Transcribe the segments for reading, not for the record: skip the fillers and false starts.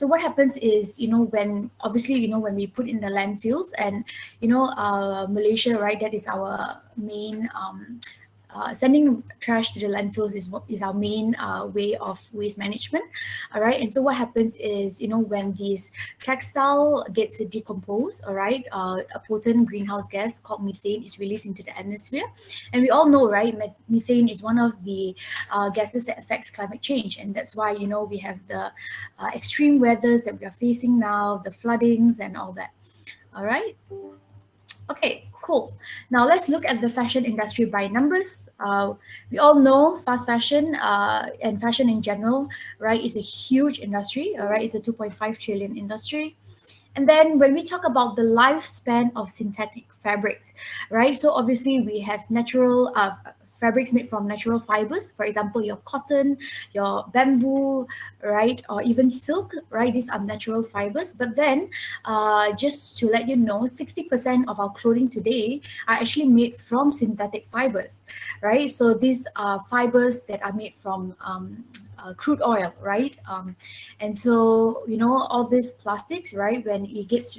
So what happens is, when obviously, when we put in the landfills and, Malaysia, right, that is our main sending trash to the landfills is our main way of waste management. All right, and so what happens is, when these textile gets decomposed, all right, a potent greenhouse gas called methane is released into the atmosphere. And we all know, right, methane is one of the gases that affects climate change, and that's why, we have the extreme weathers that we are facing now, the floodings and all that. All right. Okay, cool. Now let's look at the fashion industry by numbers. We all know fast fashion and fashion in general, right, is a huge industry. All right, it's a 2.5 trillion industry. And then when we talk about the lifespan of synthetic fabrics, right? So obviously we have natural fabrics made from natural fibers, for example, your cotton, your bamboo, right? Or even silk, right? These are natural fibers. But then just to let you know, 60% of our clothing today are actually made from synthetic fibers, right? So these are fibers that are made from crude oil, right? And so, all these plastics, right, when it gets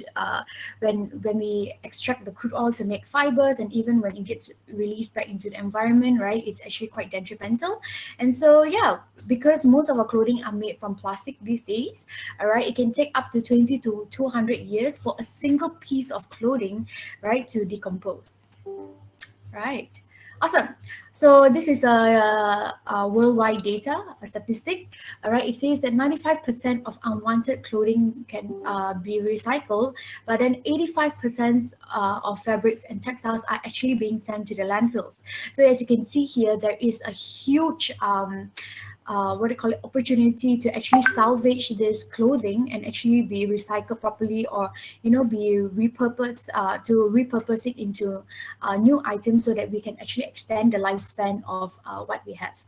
when we extract the crude oil to make fibers, and even when it gets released back into the environment, right, it's actually quite detrimental. And so, yeah, because most of our clothing are made from plastic these days, all right, it can take up to 20 to 200 years for a single piece of clothing, right, to decompose. Right. Awesome. So this is a worldwide data, a statistic. All right. It says that 95% of unwanted clothing can be recycled, but then 85% of fabrics and textiles are actually being sent to the landfills. So as you can see here, there is a huge opportunity to actually salvage this clothing and actually be recycled properly, or be repurposed to repurpose it into new items, so that we can actually extend the lifespan of what we have.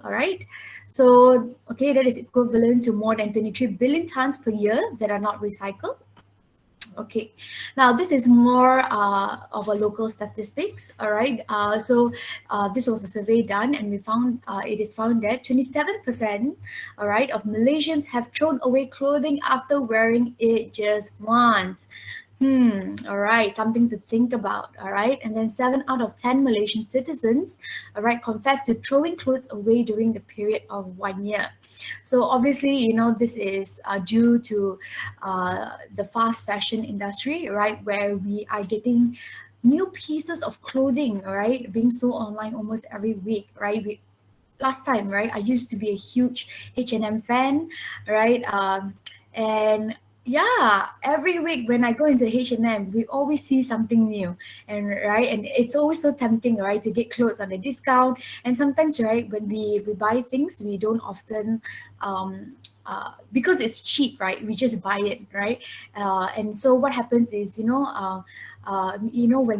All right, so okay, that is equivalent to more than 23 billion tons per year that are not recycled. Okay, now this is more of a local statistics. All right, this was a survey done, and we found it is found that 27%, all right, of Malaysians have thrown away clothing after wearing it just once. All right, something to think about. All right, and then 7 out of 10 Malaysian citizens, all right, confessed to throwing clothes away during the period of 1 year. So obviously, this is due to the fast fashion industry, right, where we are getting new pieces of clothing, right, being sold online almost every week, right? Last time, right, I used to be a huge H&M fan, right, and yeah, every week when I go into H&M, we always see something new, and right, and it's always so tempting, right, to get clothes on a discount. And sometimes, right, when we buy things, we don't often because it's cheap, right, we just buy it, right. And so what happens is, when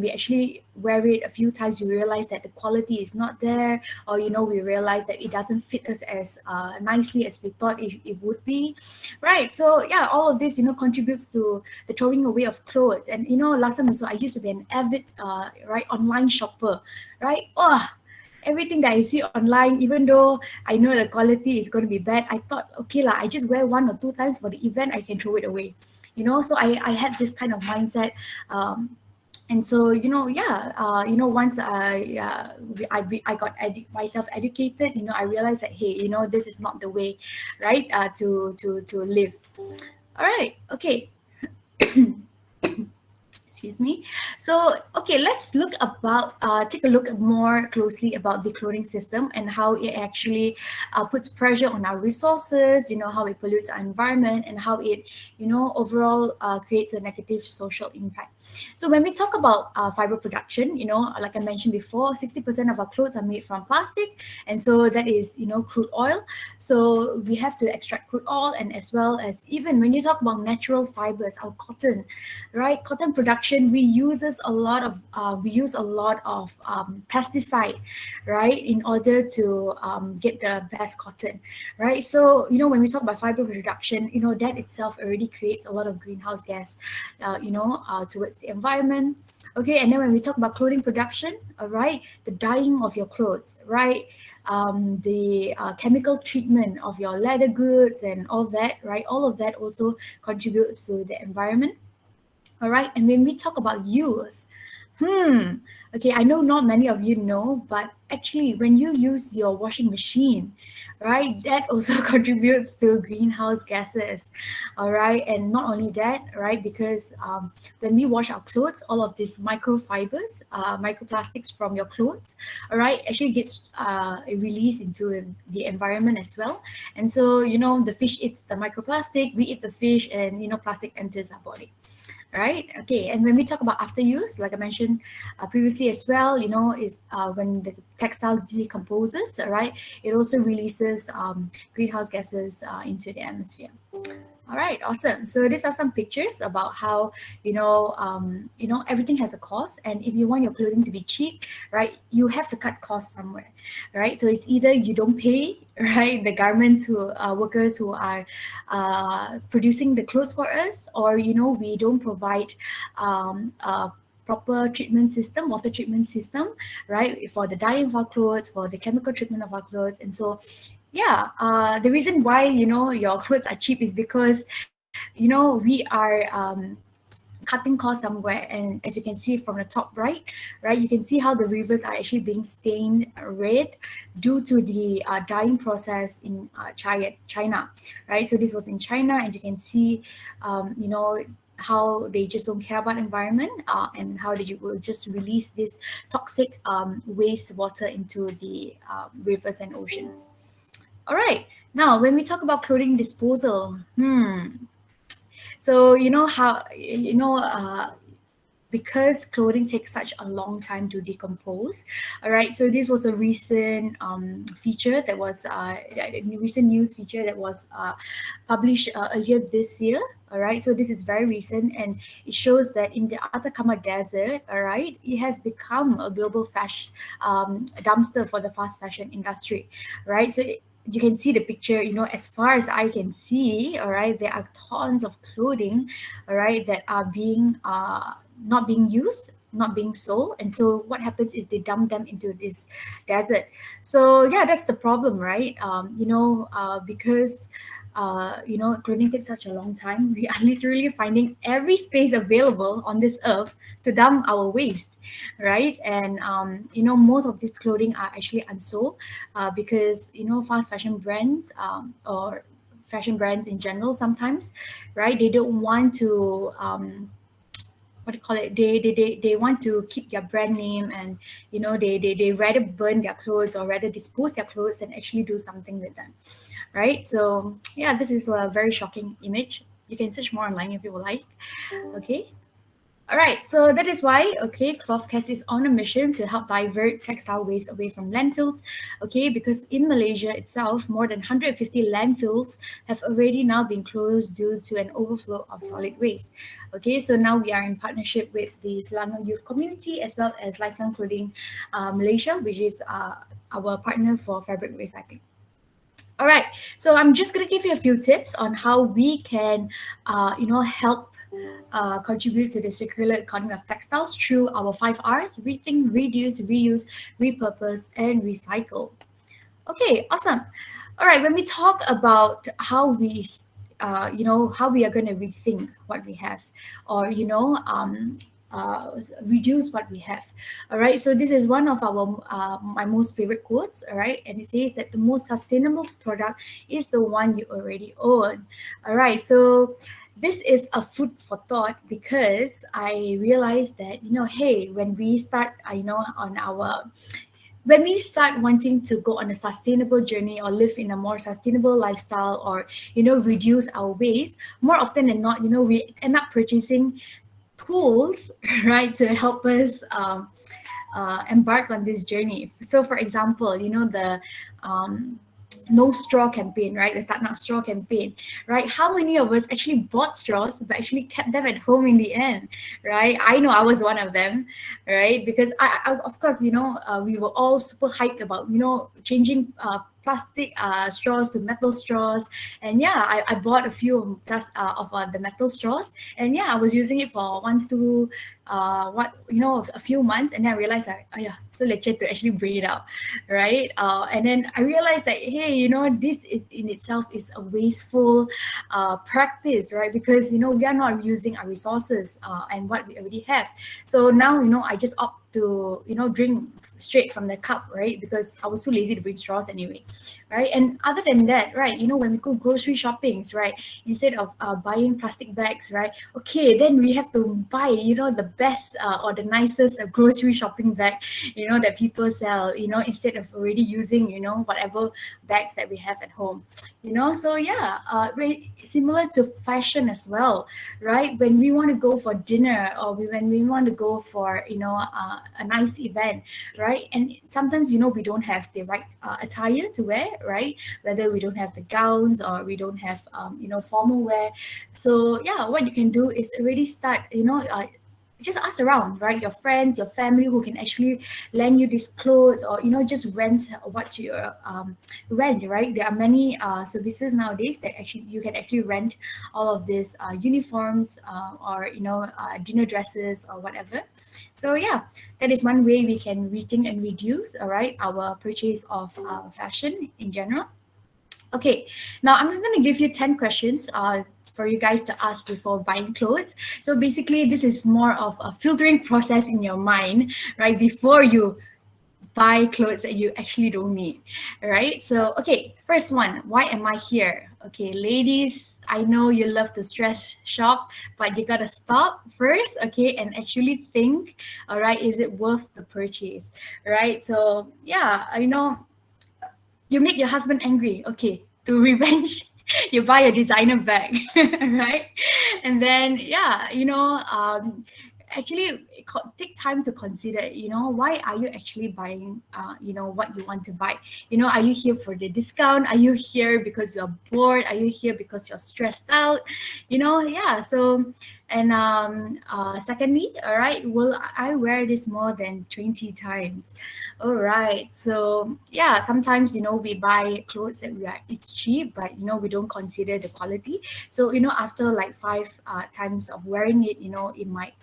we actually wear it a few times, we realize that the quality is not there, or we realize that it doesn't fit us as nicely as we thought it would be, right. So yeah, all of this contributes to the throwing away of clothes. And last time also, I used to be an avid right, online shopper, right. Everything that I see online, even though I know the quality is going to be bad, I thought, okay lah, I just wear 1 or 2 times for the event, I can throw it away. So I had this kind of mindset. And so once I got myself educated, I realized that, hey, this is not the way, right, to live. All right, okay. Excuse me. So, okay, let's take a look more closely about the clothing system and how it actually puts pressure on our resources, how it pollutes our environment, and how it, overall creates a negative social impact. So when we talk about fiber production, like I mentioned before, 60% of our clothes are made from plastic. And so that is, crude oil. So we have to extract crude oil, and as well as, even when you talk about natural fibers, our cotton, right? Cotton production, we use a lot of pesticide, right, in order to get the best cotton, right? So when we talk about fiber production, that itself already creates a lot of greenhouse gas, towards the environment. Okay, and then when we talk about clothing production, all right, the dyeing of your clothes, right? the chemical treatment of your leather goods and all that, right? All of that also contributes to the environment. All right, and when we talk about use, okay, I know not many of you know, but actually, when you use your washing machine, right, that also contributes to greenhouse gases. All right, and not only that, right, because when we wash our clothes, all of these microfibers, microplastics from your clothes, all right, actually gets released into the environment as well. And so, the fish eats the microplastic, we eat the fish, and plastic enters our body. Right. Okay. And when we talk about after use, like I mentioned previously as well, is when the textile decomposes, right? It also releases greenhouse gases into the atmosphere. All right, awesome. So these are some pictures about how everything has a cost, and if you want your clothing to be cheap, right, you have to cut costs somewhere, right? So it's either you don't pay, right, the garments who workers who are producing the clothes for us, or we don't provide a proper treatment system, water treatment system, right, for the dyeing of our clothes, for the chemical treatment of our clothes, and so yeah, the reason why your clothes are cheap is because we are cutting costs somewhere. And as you can see from the top right, you can see how the rivers are actually being stained red due to the dyeing process in China, right? So this was in China, and you can see how they just don't care about environment, and how they will just release this toxic wastewater into the rivers and oceans. All right. Now, when we talk about clothing disposal, so how because clothing takes such a long time to decompose. All right, so this was a recent feature that was a recent news feature that was published earlier this year. All right, so this is very recent, and it shows that in the Atacama Desert, all right, it has become a global dumpster for the fast fashion industry, right? So you can see the picture, as far as I can see, all right, there are tons of clothing, all right, that are being not being used, not being sold. And so what happens is they dump them into this desert. So yeah, that's the problem, right? Because clothing takes such a long time, we are literally finding every space available on this earth to dump our waste, right? And most of this clothing are actually unsold because fast fashion brands or fashion brands in general sometimes, right, they don't want to what do you call it, they want to keep their brand name, and they rather burn their clothes or rather dispose their clothes than actually do something with them, right? So yeah, this is a very shocking image. You can search more online if you would like. Okay. All right, so that is why, okay, Kloth is on a mission to help divert textile waste away from landfills, okay, because in Malaysia itself, more than 150 landfills have already now been closed due to an overflow of solid waste. Okay, so now we are in partnership with the Selangor Youth Community as well as Lifelong Clothing Malaysia, which is our partner for fabric recycling. All right, so I'm just going to give you a few tips on how we can, help contribute to the circular economy of textiles through our 5 Rs: rethink, reduce, reuse, repurpose, and recycle. Okay, awesome. All right, when we talk about how how we are going to rethink what we have, or reduce what we have. All right, so this is one of our my most favorite quotes. All right, and it says that the most sustainable product is the one you already own. All right, so this is a food for thought, because I realized that hey, when we start when we start wanting to go on a sustainable journey or live in a more sustainable lifestyle, or reduce our waste, more often than not, we end up purchasing tools right, to help us embark on this journey. So for example, the no straw campaign, right? The tak nak straw campaign, right? How many of us actually bought straws but actually kept them at home in the end, right? I know I was one of them, right? Because I of course, we were all super hyped about, changing plastic straws to metal straws. And yeah, I bought a few of the metal straws, and yeah, I was using it for a few months, and then I realized that, oh yeah, so leceh to actually braid it out, right? And then I realized that, hey, this in itself is a wasteful practice, right? Because we are not using our resources and what we already have. So now I just opt to drink straight from the cup, right? Because I was too lazy to bring straws anyway, right? And other than that, right, when we go grocery shoppings, right, instead of buying plastic bags, right, okay, then we have to buy the best or the nicest grocery shopping bag that people sell, instead of already using whatever bags that we have at home. So yeah, very similar to fashion as well, right? When we want to go for dinner, or when we want to go for a nice event, right? And sometimes we don't have the right attire to wear, right? Whether we don't have the gowns, or we don't have formal wear. So yeah, what you can do is already start just ask around, right? Your friends, your family, who can actually lend you these clothes, or just rent what you rent, right? There are many services nowadays that actually you can actually rent all of these uniforms, or dinner dresses or whatever. So yeah, that is one way we can rethink and reduce, all right, our purchase of fashion in general. Okay, now I'm just going to give you 10 questions for you guys to ask before buying clothes. So basically, this is more of a filtering process in your mind, right? Before you buy clothes that you actually don't need, right? So, okay, first one, why am I here? Okay, ladies, I know you love to stress shop, but you gotta stop first, okay, and actually think, all right, is it worth the purchase, right? So, yeah, you make your husband angry, okay, to revenge, you buy a designer bag, right? And then yeah, actually take time to consider, why are you actually buying what you want to buy. Are you here for the discount? Are you here because you're bored? Are you here because you're stressed out? Yeah. So, and secondly, all right, will I wear this more than 20 times? All right. So yeah, sometimes we buy clothes that it's cheap, but we don't consider the quality. So after like 5 times of wearing it, it might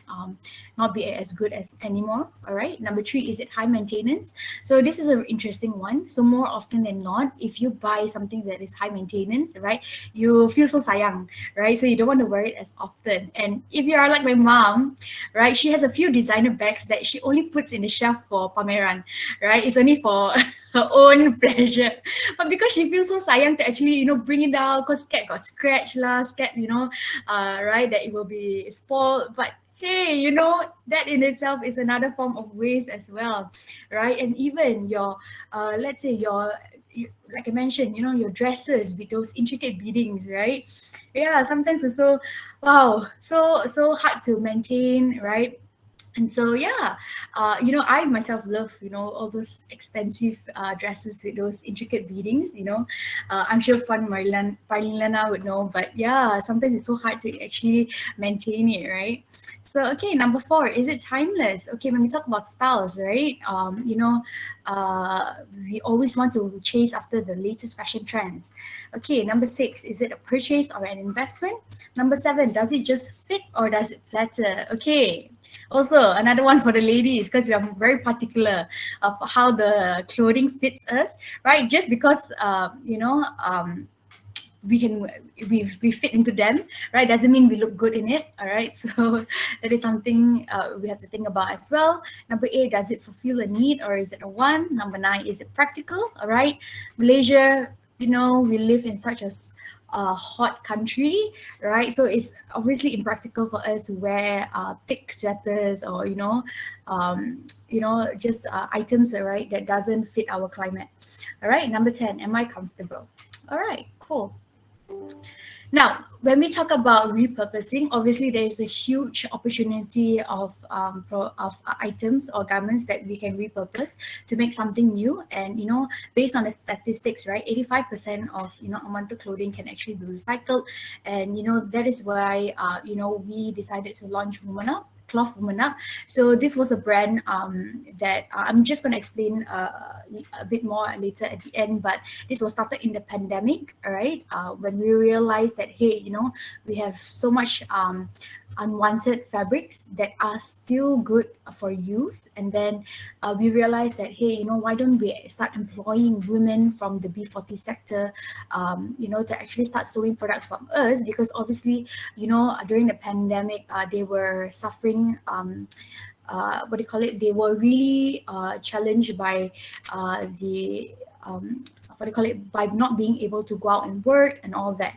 not be as good as anymore. All right. Number 3, is it high maintenance? So this is an interesting one. So more often than not, if you buy something that is high maintenance, right, you feel so sayang, right? So you don't want to wear it as often. And if you are like my mom, right, she has a few designer bags that she only puts in the shelf for pameran, right? It's only for her own pleasure. But because she feels so sayang to actually, bring it down, because cat got scratched lah, cat, right, that it will be spoiled. But hey, that in itself is another form of waste as well, right? And even your, let's say like I mentioned, your dresses with those intricate beadings, right? Yeah, sometimes it's so, wow, so hard to maintain, right? And so yeah, I myself love all those expensive dresses with those intricate beadings. I'm sure Puan Marlena would know, but yeah, sometimes it's so hard to actually maintain it, right? So okay, number 4, is it timeless? Okay, when we talk about styles, right? We always want to chase after the latest fashion trends. Okay, number 6, is it a purchase or an investment? Number 7, does it just fit or does it flatter? Okay. Also, another one for the ladies, because we are very particular of how the clothing fits us, right? Just because we fit into them, right, doesn't mean we look good in it. All right, so that is something we have to think about as well. Number 8, does it fulfill a need or is it a want? Number 9, is it practical? All right, Malaysia, we live in such a hot country, right? So it's obviously impractical for us to wear thick sweaters, or just items, right, that doesn't fit our climate. All right, number 10, am I comfortable? All right, cool. Now, when we talk about repurposing, obviously there is a huge opportunity of items or garments that we can repurpose to make something new. And based on the statistics, right, 85% of unwanted clothing can actually be recycled. And that is why we decided to launch Woman Up. Kloth Woman. So this was a brand that I'm just going to explain a bit more later at the end, but this was started in the pandemic, all right? When we realized that, hey, we have so much unwanted fabrics that are still good for use, and then we realized that, hey, why don't we start employing women from the B40 sector, to actually start sewing products from us, because obviously, during the pandemic, they were suffering, they were really challenged by by not being able to go out and work and all that.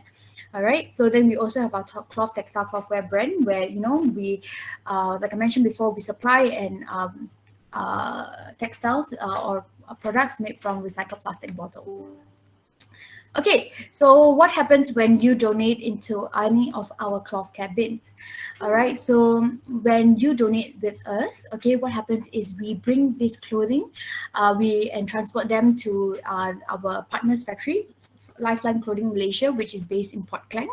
All right. So then we also have our Kloth textile clothwear brand, where we, like I mentioned before, we supply and textiles or products made from recycled plastic bottles. Okay, so what happens when you donate into any of our cloth care bins? All right, so when you donate with us, okay, what happens is we bring this clothing, and transport them to our partner's factory, Lifeline Clothing Malaysia, which is based in Port Klang.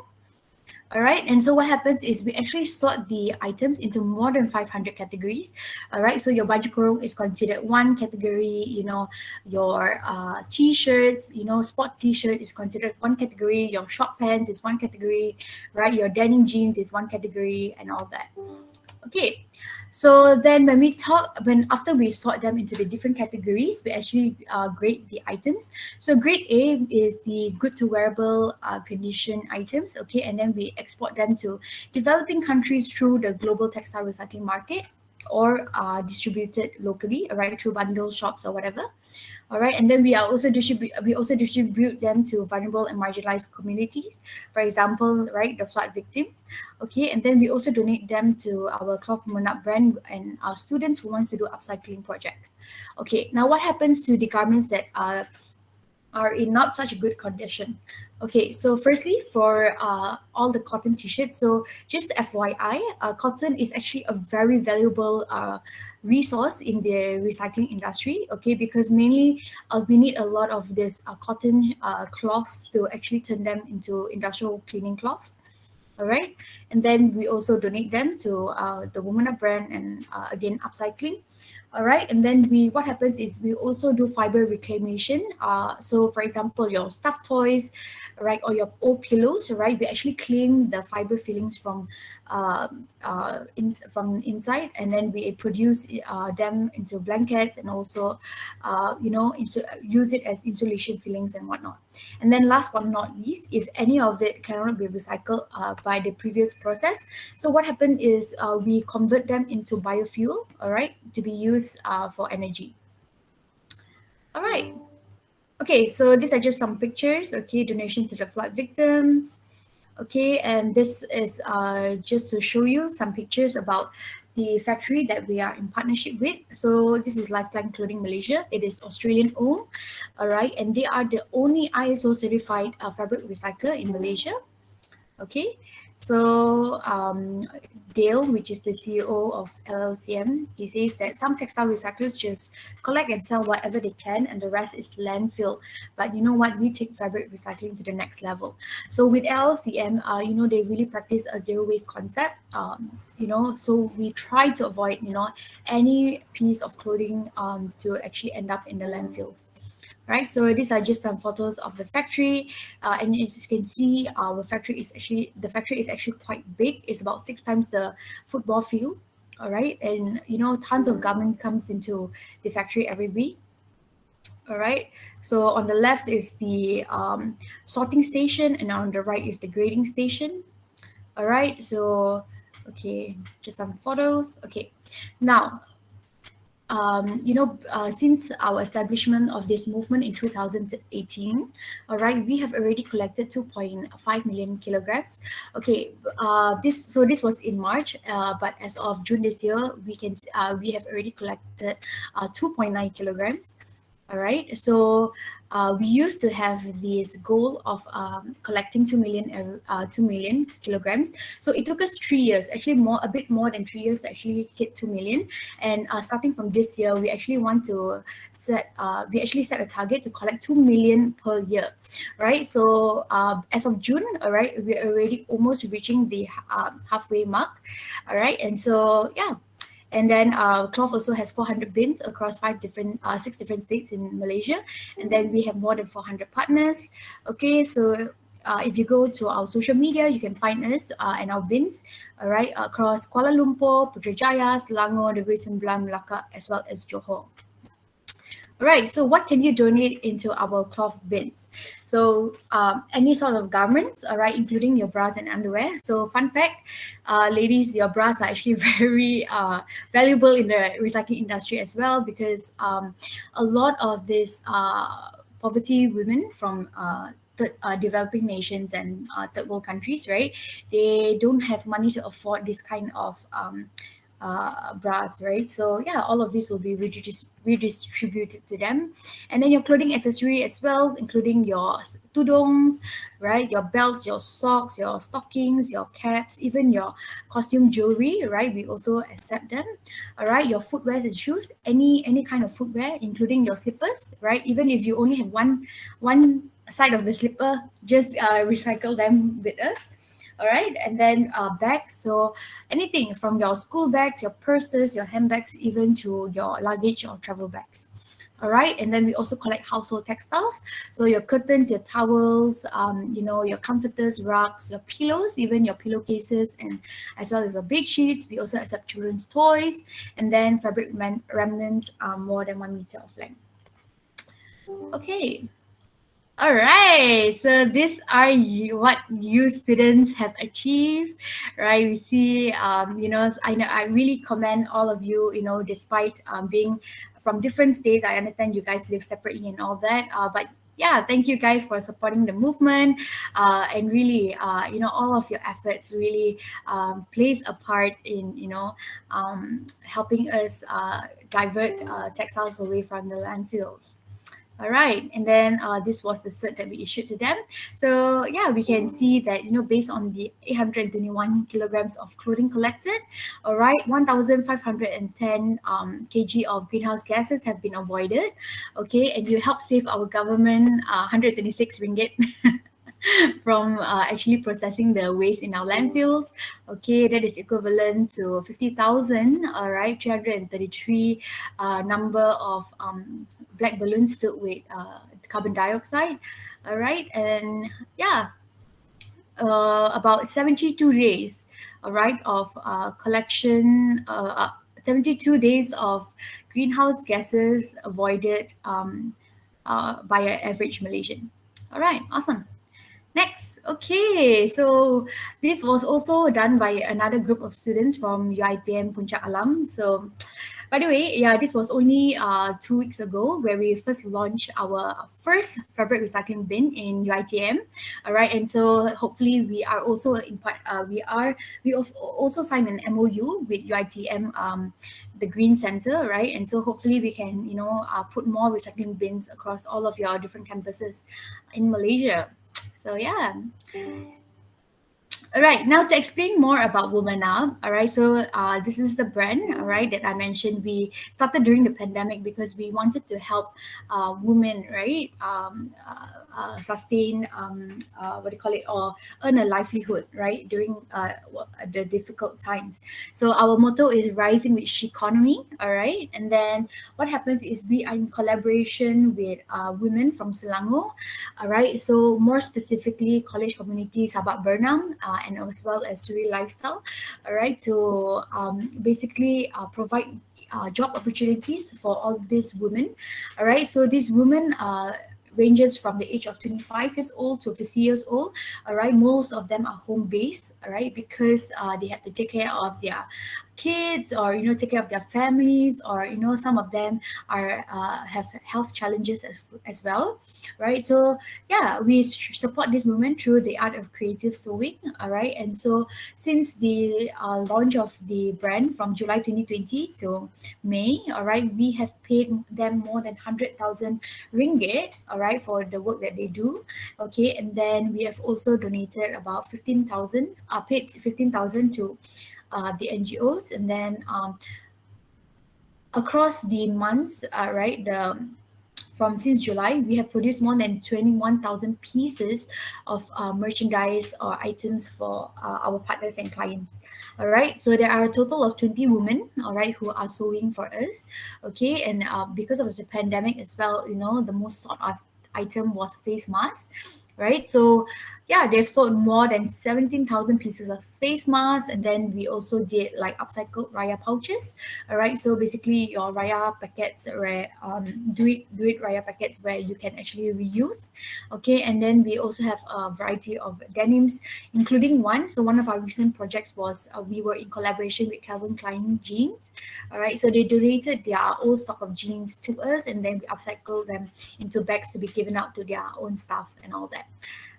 All right, and so what happens is we actually sort the items into more than 500 categories. All right, so your baju kurung is considered one category, your t-shirts, sport t-shirt is considered one category, your short pants is one category, right? Your denim jeans is one category, and all that. Okay, so then after we sort them into the different categories, we actually grade the items. So grade A is the good to wearable condition items, okay, and then we export them to developing countries through the global textile recycling market, or distributed locally, right, through bundle shops or whatever. All right, and then we also distribute them to vulnerable and marginalized communities, for example, right, the flood victims. Okay, and then we also donate them to our Kloth Woman brand and our students who wants to do upcycling projects. Okay, now what happens to the garments that are in not such a good condition? Okay, so firstly, for all the cotton t-shirts, so just FYI, cotton is actually a very valuable resource in the recycling industry, okay, because mainly we need a lot of this cotton cloths to actually turn them into industrial cleaning cloths. All right, and then we also donate them to the Woman brand, and again, upcycling. All right, and then what happens is we also do fiber reclamation. So for example, your stuffed toys, right, or your old pillows, right, we actually claim the fiber fillings from inside, and then we produce them into blankets, and also use it as insulation fillings and whatnot. And then last but not least, if any of it cannot be recycled by the previous process, so what happened is we convert them into biofuel, all right, to be used for energy. All right. Okay, so these are just some pictures. Okay, donation to the flood victims. Okay, and this is just to show you some pictures about the factory that we are in partnership with. So this is Lifeline Clothing Malaysia. It is Australian owned, all right, and they are the only ISO certified fabric recycler in Malaysia. Okay, so Dale, which is the CEO of LLCM, he says that some textile recyclers just collect and sell whatever they can, and the rest is landfill. But you know what? We take fabric recycling to the next level. So with LLCM, they really practice a zero waste concept. So we try to avoid, any piece of clothing to actually end up in the landfills. Right, so these are just some photos of the factory, and as you can see, the factory is actually quite big. It's about 6 times the football field. All right, and tons of garment comes into the factory every week. All right, so on the left is the sorting station, and on the right is the grading station. All right, so okay, just some photos. Okay, now since our establishment of this movement in 2018, all right, we have already collected 2.5 million kilograms. Okay, this was in March, but as of June this year, we have already collected 2.9 kilograms. All right. So we used to have this goal of collecting 2 million kilograms. So it took us 3 years, actually a bit more than 3 years to actually hit 2 million. And starting from this year, we actually we actually set a target to collect 2 million per year, right? So as of June, all right, we're already almost reaching the halfway mark, all right. And so yeah, and then Kloth also has 400 bins across 6 different states in Malaysia. And then we have more than 400 partners. Okay, so if you go to our social media, you can find us and our bins, all right, across Kuala Lumpur, Putrajaya, Selangor, Negeri Sembilan, Melaka, as well as Johor. Right. So what can you donate into our cloth bins? So any sort of garments, all right, including your bras and underwear. So fun fact, ladies, your bras are actually very valuable in the recycling industry as well, because a lot of these poverty women from developing nations and third world countries, right? They don't have money to afford this kind of bras, right? So yeah, all of these will be redistributed to them. And then your clothing accessory as well, including your tudongs, right? Your belts, your socks, your stockings, your caps, even your costume jewelry, right? We also accept them. All right, your footwears and shoes, any kind of footwear, including your slippers, right? Even if you only have one side of the slipper, just recycle them with us. All right, and then bags. So anything from your school bags, your purses, your handbags, even to your luggage or travel bags. All right, and then we also collect household textiles. So your curtains, your towels, your comforters, rugs, your pillows, even your pillowcases, and as well as your bed sheets. We also accept children's toys, and then fabric remnants more than 1 meter of length. Okay. All right, so these are what you students have achieved, right? We see, I know I really commend all of you. Despite being from different states, I understand you guys live separately and all that. But yeah, thank you guys for supporting the movement, and really, all of your efforts really plays a part in helping us divert textiles away from the landfills. All right, and then this was the cert that we issued to them. So yeah, we can see that based on the 821 kilograms of clothing collected, all right, 1,510 kg of greenhouse gases have been avoided. Okay, and you help save our government 126 ringgit. From actually processing the waste in our landfills. Okay, that is equivalent to 50,000, all right, 333 number of black balloons filled with carbon dioxide, all right, and yeah, about 72 days, all right, of collection, 72 days of greenhouse gases avoided by an average Malaysian. All right, awesome. Next, okay, so this was also done by another group of students from UiTM Puncak Alam. So, by the way, yeah, this was only 2 weeks ago where we first launched our first fabric recycling bin in UiTM. All right, and so hopefully we are also in part. We also signed an MOU with UiTM. The Green Center, right? And so hopefully we can, put more recycling bins across all of your different campuses in Malaysia. So yeah. All right, now to explain more about Womana, all right, so this is the brand, all right, that I mentioned. We started during the pandemic because we wanted to help women, right, sustain, what do you call it, or earn a livelihood, right, during the difficult times. So our motto is rising with economy, all right, and then what happens is we are in collaboration with women from Selangor, all right, so more specifically college community Sabak Bernam, and as well as Suri Lifestyle, all right, to basically provide job opportunities for all these women, all right. So these women ranges from the age of 25 years old to 50 years old. All right, most of them are home based, all right, because they have to take care of their kids, or take care of their families, or some of them are have health challenges as well, right? So yeah, we support this movement through the art of creative sewing, all right. And so since the launch of the brand from July 2020 to May, all right, we have paid them more than 100,000 ringgit, all right, for the work that they do. Okay, and then we have also donated about 15,000, paid 15,000 to the NGOs, and then across the months, right, from since July, we have produced more than 21,000 pieces of merchandise or items for our partners and clients. All right, so there are a total of 20 women, all right, who are sewing for us. Okay, and because of the pandemic as well, the most sought after item was face mask, right? So yeah, they've sold more than 17,000 pieces of face masks, and then we also did like upcycled raya pouches. All right, so basically your raya packets, where do it raya packets where you can actually reuse. Okay, and then we also have a variety of denims, including one. So one of our recent projects was we were in collaboration with Calvin Klein jeans. All right, so they donated their old stock of jeans to us, and then we upcycled them into bags to be given out to their own staff and all that.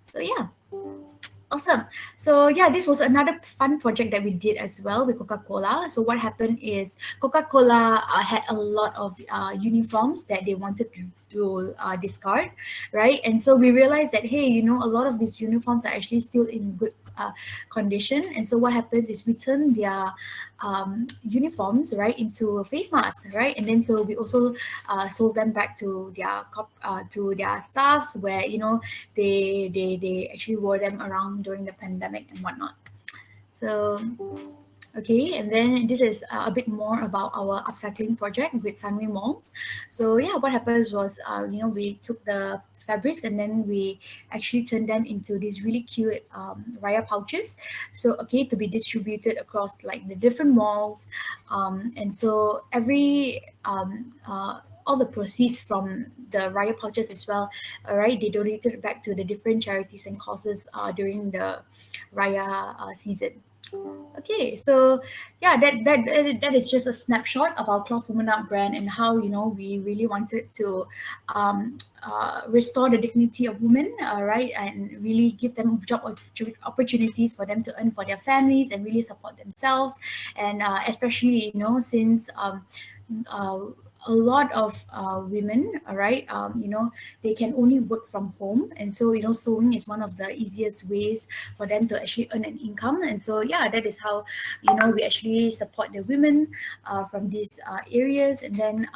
So yeah. Awesome. So yeah, this was another fun project that we did as well with Coca-Cola. So what happened is Coca-Cola had a lot of uniforms that they wanted to discard, right? And so we realized that, hey, a lot of these uniforms are actually still in good condition. And so what happens is we turn their uniforms, right, into face masks, right? And then so we also sold them back to their staffs, where they actually wore them around during the pandemic and whatnot. So okay, and then this is a bit more about our upcycling project with Sunway Malls. So yeah, what happens was we took the fabrics, and then we actually turned them into these really cute raya pouches, so okay, to be distributed across like the different malls, and so every all the proceeds from the raya pouches as well, all right, they donated back to the different charities and causes during the raya season. Okay, so yeah, that is just a snapshot of our Kloth brand, and how we really wanted to restore the dignity of women, right, and really give them job opportunities for them to earn for their families and really support themselves, and especially since a lot of women, all right, they can only work from home, and so sewing is one of the easiest ways for them to actually earn an income. And so yeah, that is how we actually support the women from these areas. And then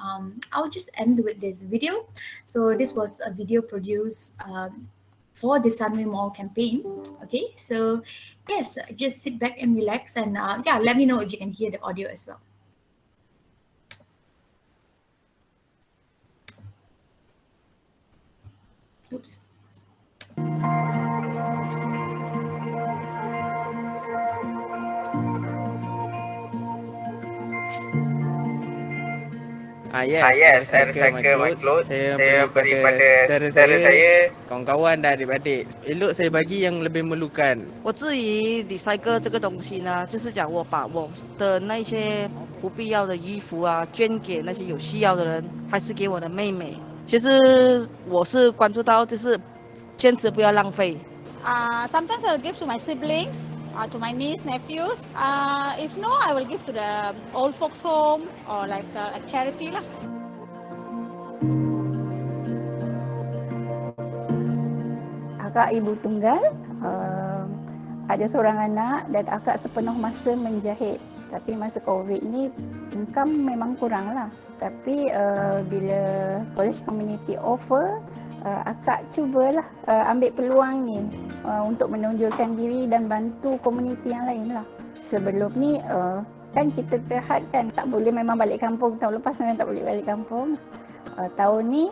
I'll just end with this video. So this was a video produced for the Sunway Mall campaign. Okay, so yes, just sit back and relax, and yeah, let me know if you can hear the audio as well. Oops. Yes, saya recycle my clothes. Saya beri pada saudara saya, kawan-kawan dan adik-adik. Elok saya bagi yang lebih memerlukan. 我至于 recycle 这个东西呢，就是讲我把我的那些不必要的衣服啊，捐给那些有需要的人，还是给我的妹妹。其实我是关注到，就是坚持不要浪费。Sometimes I'll give to my siblings, to my niece, nephews. If no, I will give to the old folks home or like a charity lah. Akak ibu tunggal, ada seorang anak dan akak sepenuh masa menjahit. Tapi masa COVID ni income memang kurang lah. Tapi bila college community offer, akak cubalah ambil peluang ni untuk menonjolkan diri dan bantu komuniti yang lain lah. Sebelum ni kan kita terhad kan, tak boleh memang balik kampung. Tahun lepas memang tak boleh balik kampung. Tahun ni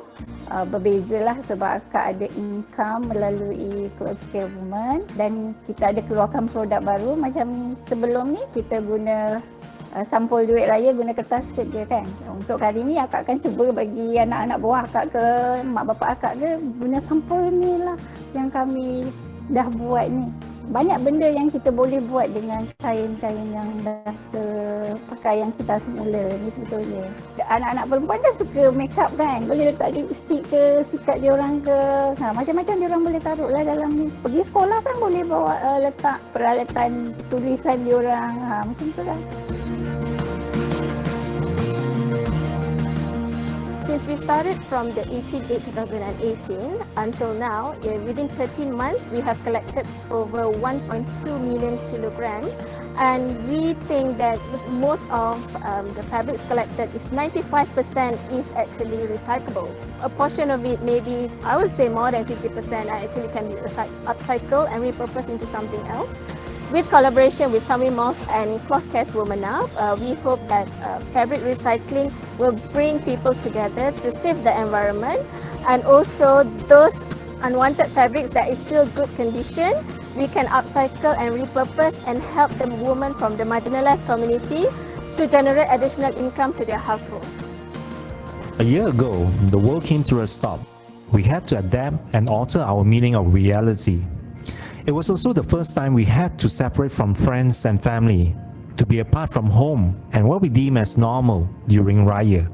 berbezalah sebab akak ada income melalui Clothes Care Woman, dan kita ada keluarkan produk baru. Macam sebelum ni kita guna sampul duit raya guna kertas je kan. Untuk kali ni akak akan cuba bagi anak-anak buah akak ke mak bapak akak ke guna sampul ni lah yang kami dah buat ni. Banyak benda yang kita boleh buat dengan kain-kain yang dah terpakai yang kita semula ni sebetulnya. Anak-anak perempuan dah suka make up kan, boleh letak lipstick ke, sikat dia orang ke, macam-macam dia orang boleh taruh lah dalam ni. Pergi sekolah kan boleh bawa letak peralatan tulisan dia orang, macam tu lah. Since we started from the 18th 2018 until now, within 13 months, we have collected over 1.2 million kilograms. And we think that most of the fabrics collected is 95% is actually recyclables. A portion of it, maybe I would say more than 50%, actually can be upcycled and repurposed into something else. With collaboration with Samui Mosque and Kloth Cares Women Up, we hope that fabric recycling will bring people together to save the environment, and also those unwanted fabrics that is still good condition, we can upcycle and repurpose and help the women from the marginalized community to generate additional income to their household. A year ago, the world came to a stop. We had to adapt and alter our meaning of reality. It was also the first time we had to separate from friends and family, to be apart from home and what we deem as normal during Raya,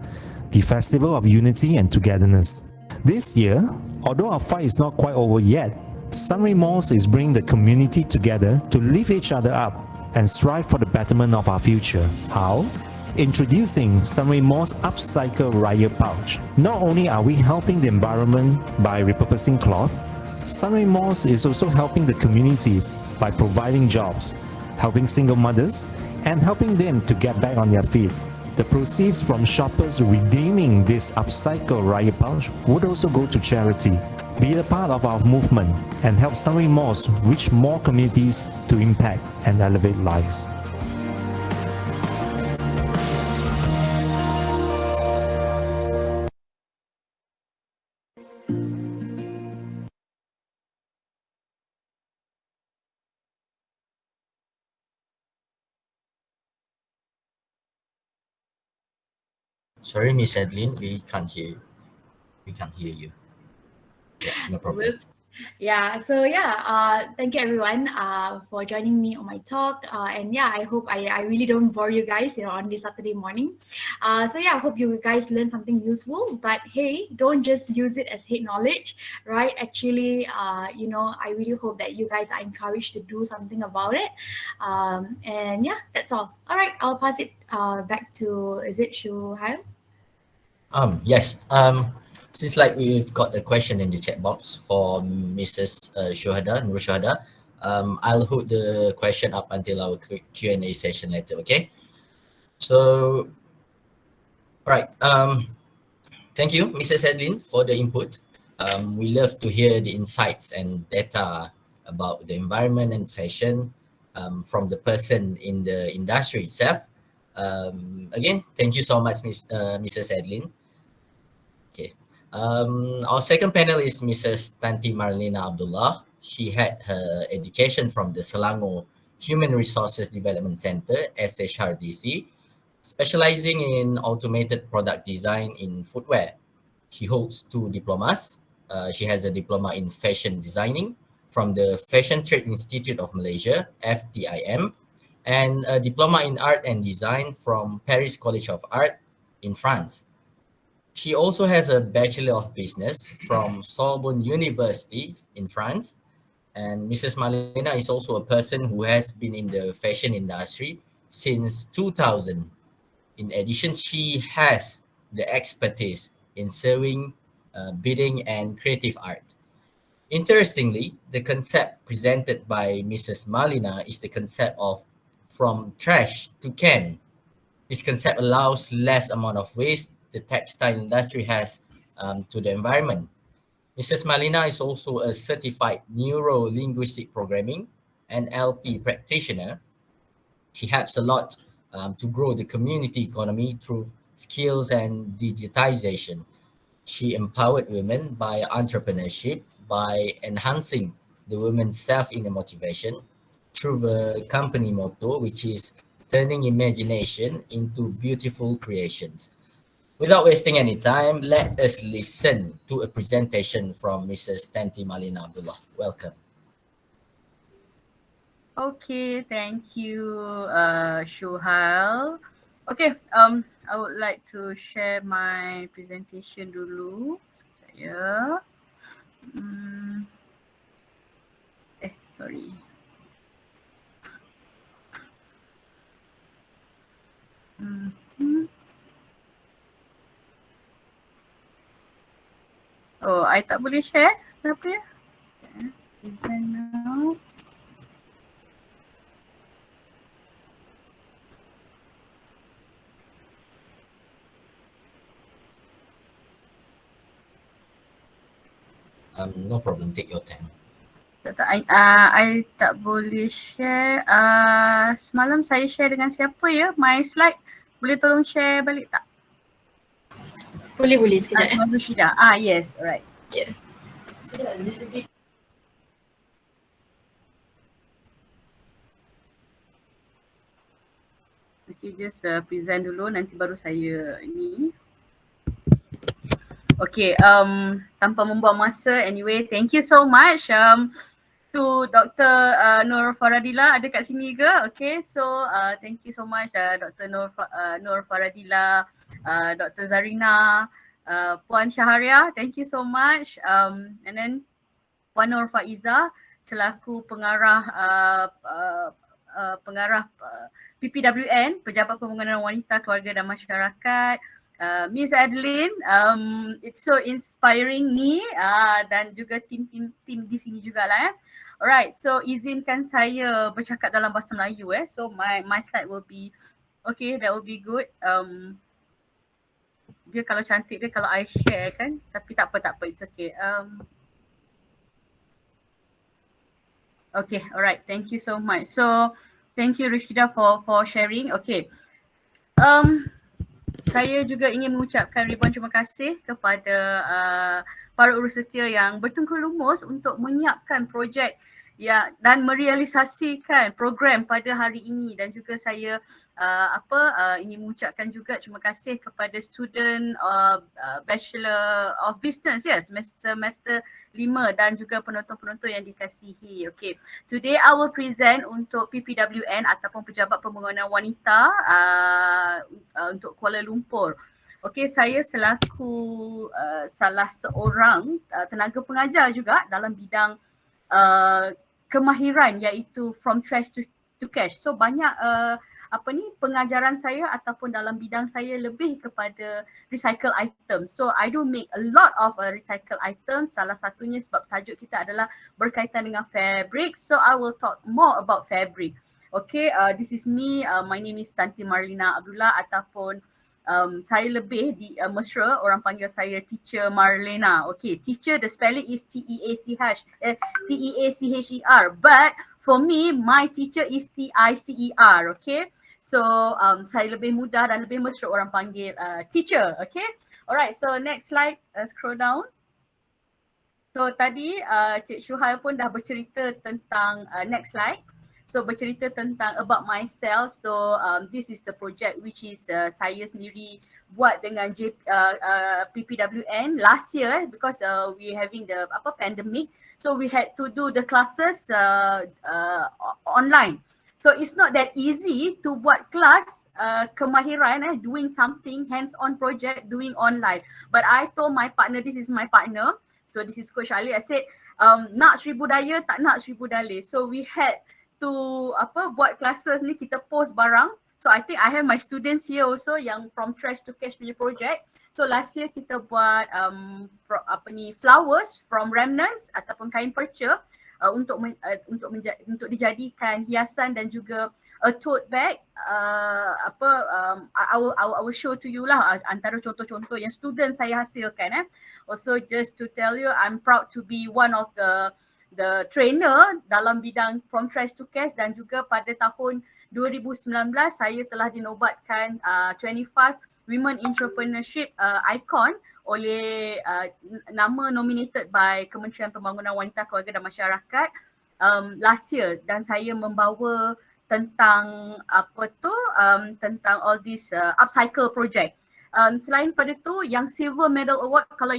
the festival of unity and togetherness. This year, although our fight is not quite over yet, Sunray Mosque is bringing the community together to lift each other up and strive for the betterment of our future. How? Introducing Sunray Mosque Upcycle Raya Pouch. Not only are we helping the environment by repurposing cloth, Sunray Mosque is also helping the community by providing jobs, helping single mothers, and helping them to get back on their feet. The proceeds from shoppers redeeming this upcycle Raya pouch would also go to charity. Be a part of our movement and help Sunray Mosque reach more communities to impact and elevate lives. Sorry, Miss Adelyn, we can't hear you. We can't hear you. Yeah, no problem. Whoops. Yeah, so thank you everyone for joining me on my talk, and I hope I really don't bore you guys on this Saturday morning. I hope you guys learn something useful, but hey, don't just use it as hate knowledge, right? Actually, I really hope that you guys are encouraged to do something about it, and that's all. All right, I'll pass it back to, is it Shuhail? Yes. Since we've got a question in the chat box for Mrs. Nur Shuhada, I'll hold the question up until our Q&A session later, okay? So, all right. Thank you, Mrs. Adelyn, for the input. We love to hear the insights and data about the environment and fashion from the person in the industry itself. Again, thank you so much, Mrs. Adelyn. Okay. Our second panel is Mrs. Tanty Marlena Abdullah. She had her education from the Selangor Human Resources Development Center, SHRDC, specializing in automated product design in footwear. She holds 2 diplomas. She has a diploma in fashion designing from the Fashion Trade Institute of Malaysia, FTIM, and a diploma in art and design from Paris College of Art in France. She also has a Bachelor of Business from Sorbonne University in France. And Mrs. Marlena is also a person who has been in the fashion industry since 2000. In addition, she has the expertise in sewing, bidding, and creative art. Interestingly, the concept presented by Mrs. Marlena is the concept of from trash to can. This concept allows less amount of waste the textile industry has to the environment. Mrs. Marlena is also a certified neuro-linguistic programming NLP practitioner. She helps a lot to grow the community economy through skills and digitization. She empowered women by entrepreneurship, by enhancing the women's self-inner motivation through the company motto, which is turning imagination into beautiful creations. Without wasting any time, let us listen to a presentation from Mrs. Tanty Marlena Abdullah. Welcome. Okay, thank you, Shuhal. Okay, I would like to share my presentation dulu. Sekejap ya. Sorry. Oh, I tak boleh share. Kenapa ya? Present now. No problem, take your time. I tak boleh share. Semalam saya share dengan siapa ya? My slide. Boleh tolong share balik tak? Boleh sekejap ya. Sudah. Yes, alright. Yeah. Okay, just present dulu, nanti baru saya ni. Okay, tanpa membuang masa, anyway, thank you so much to Dr. Nur Faradila, ada kat sini ke? Okay, so thank you so much Dr. Nur Faradila, Dr. Zarina, Puan Syaharia, thank you so much, and then Puan Nur Faiza selaku pengarah PPWN, Pejabat Pembangunan Wanita, Keluarga dan Masyarakat. Miss Adelyn, it's so inspiring me dan juga tim di sini juga lah. Alright, so izinkan saya bercakap dalam bahasa Melayu So my slide will be, okay, that will be good. Dia kalau cantik dia kalau I share kan, tapi tak apa, it's okay. Okay, alright, thank you so much. So thank you Rashida for sharing. Okay. Saya juga ingin mengucapkan ribuan terima kasih kepada para urus setia yang bertengkur lumus untuk menyiapkan projek dan merealisasikan program pada hari ini, dan juga saya ingin mengucapkan juga terima kasih kepada student Bachelor of Business semester 5 dan juga penonton-penonton yang dikasihi. Okay, today I will present untuk PPWN ataupun Pejabat Pembangunan Wanita untuk Kuala Lumpur. Okay, saya selaku salah seorang tenaga pengajar juga dalam bidang kemahiran iaitu from trash to cash. So banyak pengajaran saya ataupun dalam bidang saya lebih kepada recycle item. So I do make a lot of recycle items. Salah satunya sebab tajuk kita adalah berkaitan dengan fabric. So I will talk more about fabric. Okay, this is me. My name is Tanty Marlena Abdullah ataupun saya lebih mesra orang panggil saya Teacher Marlena. Okay, teacher the spelling is T-E-A-C-H-E-R, but for me my teacher is T-I-C-E-R. Okay, so saya lebih mudah dan lebih mesra orang panggil teacher. Okay, alright, so next slide, scroll down. So tadi Cik Shuhal pun dah bercerita tentang next slide. So bercerita tentang about myself. So this is the project which is saya sendiri buat dengan PPWN last year because we having the pandemic. So we had to do the classes online. So it's not that easy to buat kelas kemahiran doing something hands-on project doing online. But I told my partner, this is my partner. So this is Coach Ali. I said nak Seribu Daya tak nak Seribu Dalih. So we had to buat classes ni, kita post barang. So I think I have my students here also yang from trash to cash punya project. So last year kita buat flowers from remnants ataupun kain perca untuk dijadikan hiasan dan juga a tote bag. I will show to you lah antara contoh-contoh yang student saya hasilkan. Also just to tell you, I'm proud to be one of the trainer dalam bidang from trash to cash, dan juga pada tahun 2019 saya telah dinobatkan 25 Women Entrepreneurship Icon oleh nama nominated by Kementerian Pembangunan Wanita, Keluarga dan Masyarakat last year, dan saya membawa tentang tentang all this upcycle project. Selain pada tu, yang Silver Medal Award, kalau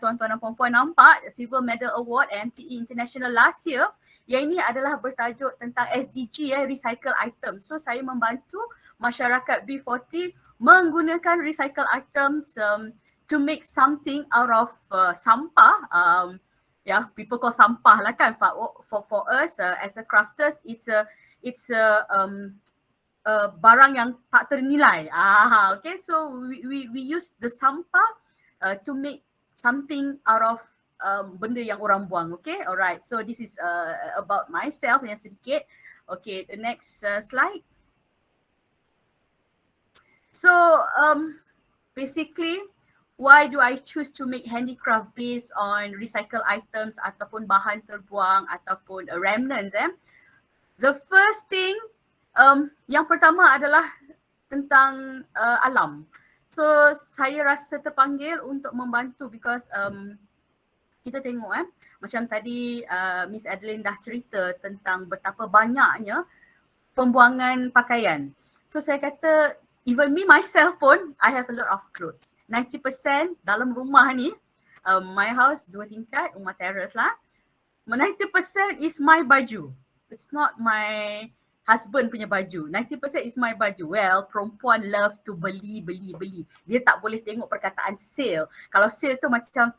tuan-tuan dan puan-puan nampak, Silver Medal Award MTE International last year, yang ini adalah bertajuk tentang SDG recycle items. So saya membantu masyarakat B40 menggunakan recycle items to make something out of sampah. People call sampah lah kan. For us as a crafters, it's a barang yang tak ternilai. Okay, so we use the sampah to make something out of benda yang orang buang. Okay, alright. So this is about myself yang sedikit. Okay, the next slide. So basically, why do I choose to make handicraft based on recycle items ataupun bahan terbuang ataupun remnants? The first thing, yang pertama adalah tentang alam. So saya rasa terpanggil untuk membantu because kita tengok macam tadi Miss Adelyn dah cerita tentang betapa banyaknya pembuangan pakaian. So saya kata even me myself pun I have a lot of clothes. 90% dalam rumah ni, my house 2 tingkat, rumah terrace lah. 90% is my baju. It's not my husband punya baju. 90% is my baju. Well, perempuan love to beli. Dia tak boleh tengok perkataan sale. Kalau sale tu macam,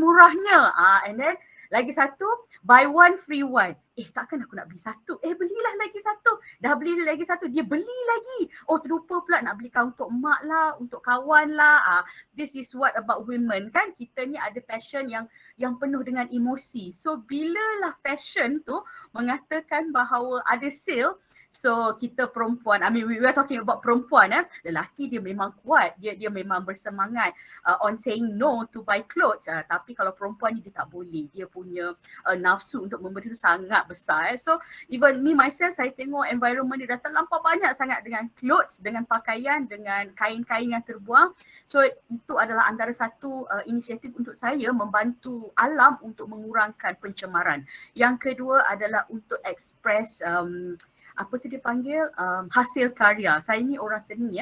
murahnya. And then lagi satu, buy one free one. Takkan aku nak beli satu. Belilah lagi satu. Dah beli lagi satu, dia beli lagi. Terlupa pula nak belikan untuk mak lah, untuk kawan lah. This is what about women kan. Kita ni ada passion yang penuh dengan emosi. So bila lah passion tu mengatakan bahawa ada sale, so kita perempuan, we are talking about perempuan. Lelaki dia memang kuat, dia memang bersemangat on saying no to buy clothes. Tapi kalau perempuan ni dia tak boleh, dia punya nafsu untuk memberi tu sangat besar. So even me myself, saya tengok environment dia dah terlampau banyak sangat dengan clothes, dengan pakaian, dengan kain-kain yang terbuang. So itu adalah antara satu inisiatif untuk saya membantu alam untuk mengurangkan pencemaran. Yang kedua adalah untuk express apa tu dia panggil, hasil karya. Saya ni orang seni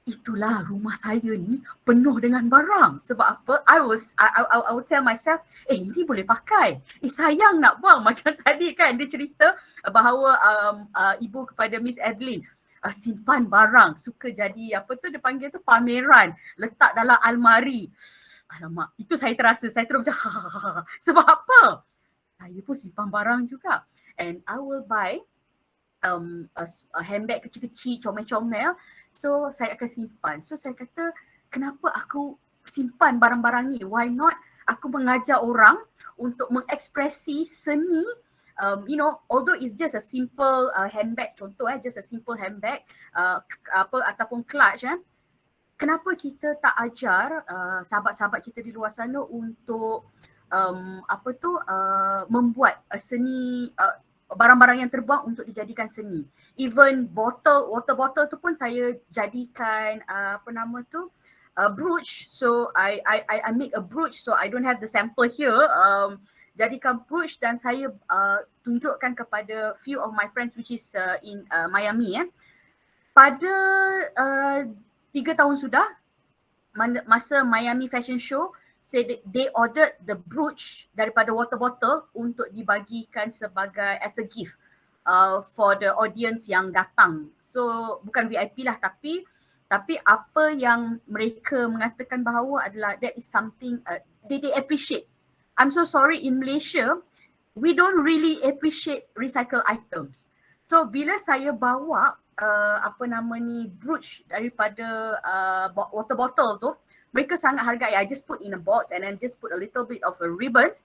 Itulah rumah saya ni penuh dengan barang. Sebab apa? I would tell myself, ini boleh pakai. Sayang nak buang. Macam tadi kan dia cerita bahawa ibu kepada Miss Adelyn, simpan barang, suka jadi apa tu dia panggil tu pameran, letak dalam almari. Alamak, itu saya terasa, saya terus macam sebab apa? Saya pun simpan barang juga. And I will buy a handbag kecil-kecil, comel-comel. So saya akan simpan. So saya kata, kenapa aku simpan barang-barang ni? Why not aku mengajar orang untuk mengekspresi seni, although it's just a simple handbag, contoh just a simple handbag ataupun clutch. Kenapa kita tak ajar sahabat-sahabat kita di luar sana untuk membuat seni, barang-barang yang terbuang untuk dijadikan seni. Even water bottle tu pun saya jadikan brooch. So I make a brooch, so I don't have the sample here. Jadikan brooch dan saya tunjukkan kepada few of my friends which is in Miami. Pada 3 tahun sudah, masa Miami Fashion Show, they ordered the brooch daripada water bottle untuk dibagikan sebagai as a gift for the audience yang datang. So bukan VIP lah, tapi apa yang mereka mengatakan bahawa adalah that is something they appreciate. I'm so sorry, in Malaysia we don't really appreciate recycle items. So bila saya bawa brooch daripada water bottle tu, mereka sangat hargai. I just put in a box and then just put a little bit of a ribbons.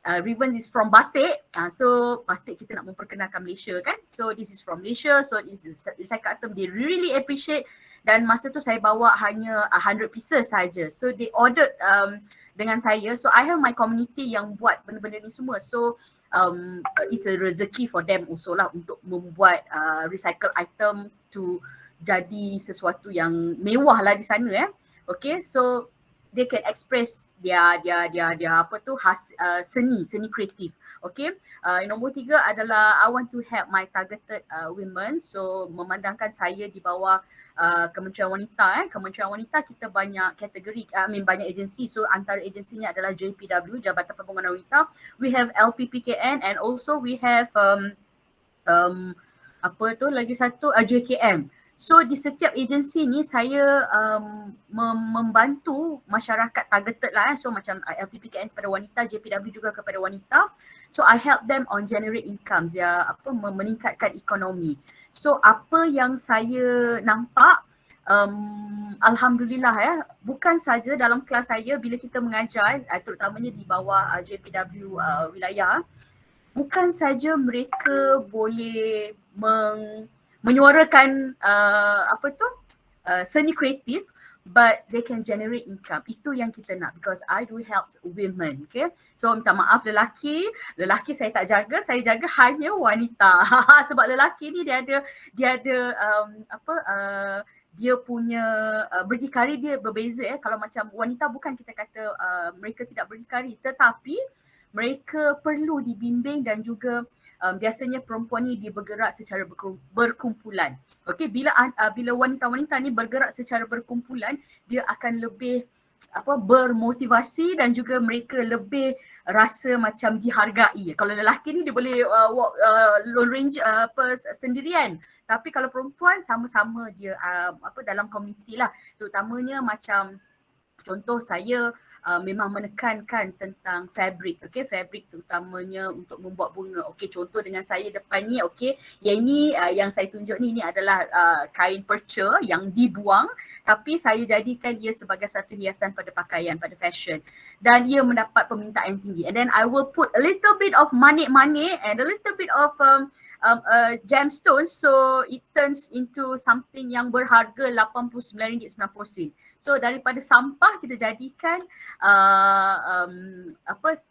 Ribbons is from batik. So batik kita nak memperkenalkan Malaysia kan. So this is from Malaysia. So it's recycle item. They really appreciate. Dan masa tu saya bawa hanya 100 pieces saja. So they ordered dengan saya. So I have my community yang buat benda-benda ni semua. So it's a rezeki for them also lah untuk membuat recycle item to jadi sesuatu yang mewah lah di sana. Okay, so they can express their seni kreatif. Okay, nombor 3 adalah I want to help my targeted women. So memandangkan saya di bawah Kementerian Wanita. Kementerian Wanita kita banyak kategori, banyak agensi. So antara agensinya adalah JPW, Jabatan Pembangunan Wanita. We have LPPKN and also we have lagi satu JKM. So di setiap agensi ni saya membantu masyarakat targeted lah. So macam LPPKN kepada wanita, JPW juga kepada wanita. So I help them on generate income, dia meningkatkan ekonomi. So apa yang saya nampak, alhamdulillah bukan saja dalam kelas saya bila kita mengajar, terutamanya di bawah JPW wilayah, bukan saja mereka boleh menyuarakan seni kreatif, but they can generate income. Itu yang kita nak, because I do help women. Okay, so minta maaf lelaki saya tak jaga, saya jaga hanya wanita. Sebab lelaki ni dia ada dia punya berdikari dia berbeza. Kalau macam wanita bukan kita kata mereka tidak berdikari, tetapi mereka perlu dibimbing dan juga biasanya perempuan ni dia bergerak secara berkumpulan. Okey, bila wanita-wanita ni bergerak secara berkumpulan, dia akan lebih bermotivasi dan juga mereka lebih rasa macam dihargai. Kalau lelaki ni dia boleh walk lone range sendirian. Tapi kalau perempuan sama-sama dia dalam komuniti lah. Terutamanya macam contoh saya memang menekankan tentang fabric. Okey, fabric terutamanya untuk membuat bunga. Okey, contoh dengan saya depan ni, okey, yang ni yang saya tunjuk ni adalah kain perca yang dibuang, tapi saya jadikan dia sebagai satu hiasan pada pakaian, pada fashion, dan ia mendapat permintaan tinggi. And then I will put a little bit of manik-manik and a little bit of gemstones, so it turns into something yang berharga RM89.90. So daripada sampah kita jadikan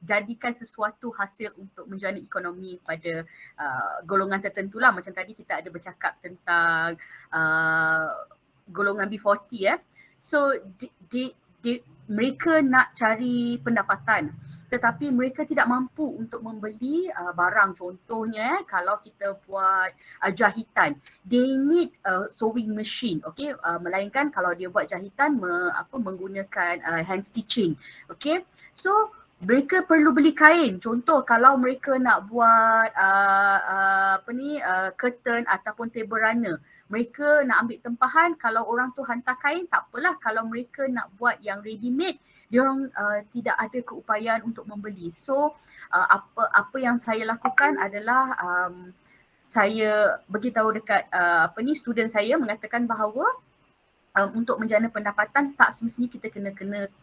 jadikan sesuatu hasil untuk menjana ekonomi pada golongan tertentu lah. Macam tadi kita ada bercakap tentang golongan B40 So mereka nak cari pendapatan, tetapi mereka tidak mampu untuk membeli barang. Contohnya kalau kita buat jahitan, they need a sewing machine, okay? Melainkan kalau dia buat jahitan menggunakan hand stitching, okay? So mereka perlu beli kain. Contoh kalau mereka nak buat curtain ataupun table runner, mereka nak ambil tempahan, kalau orang tu hantar kain tak apalah. Kalau mereka nak buat yang ready made, diorang tidak ada keupayaan untuk membeli. So apa yang saya lakukan adalah saya beritahu dekat student saya, mengatakan bahawa untuk menjana pendapatan tak semestinya kita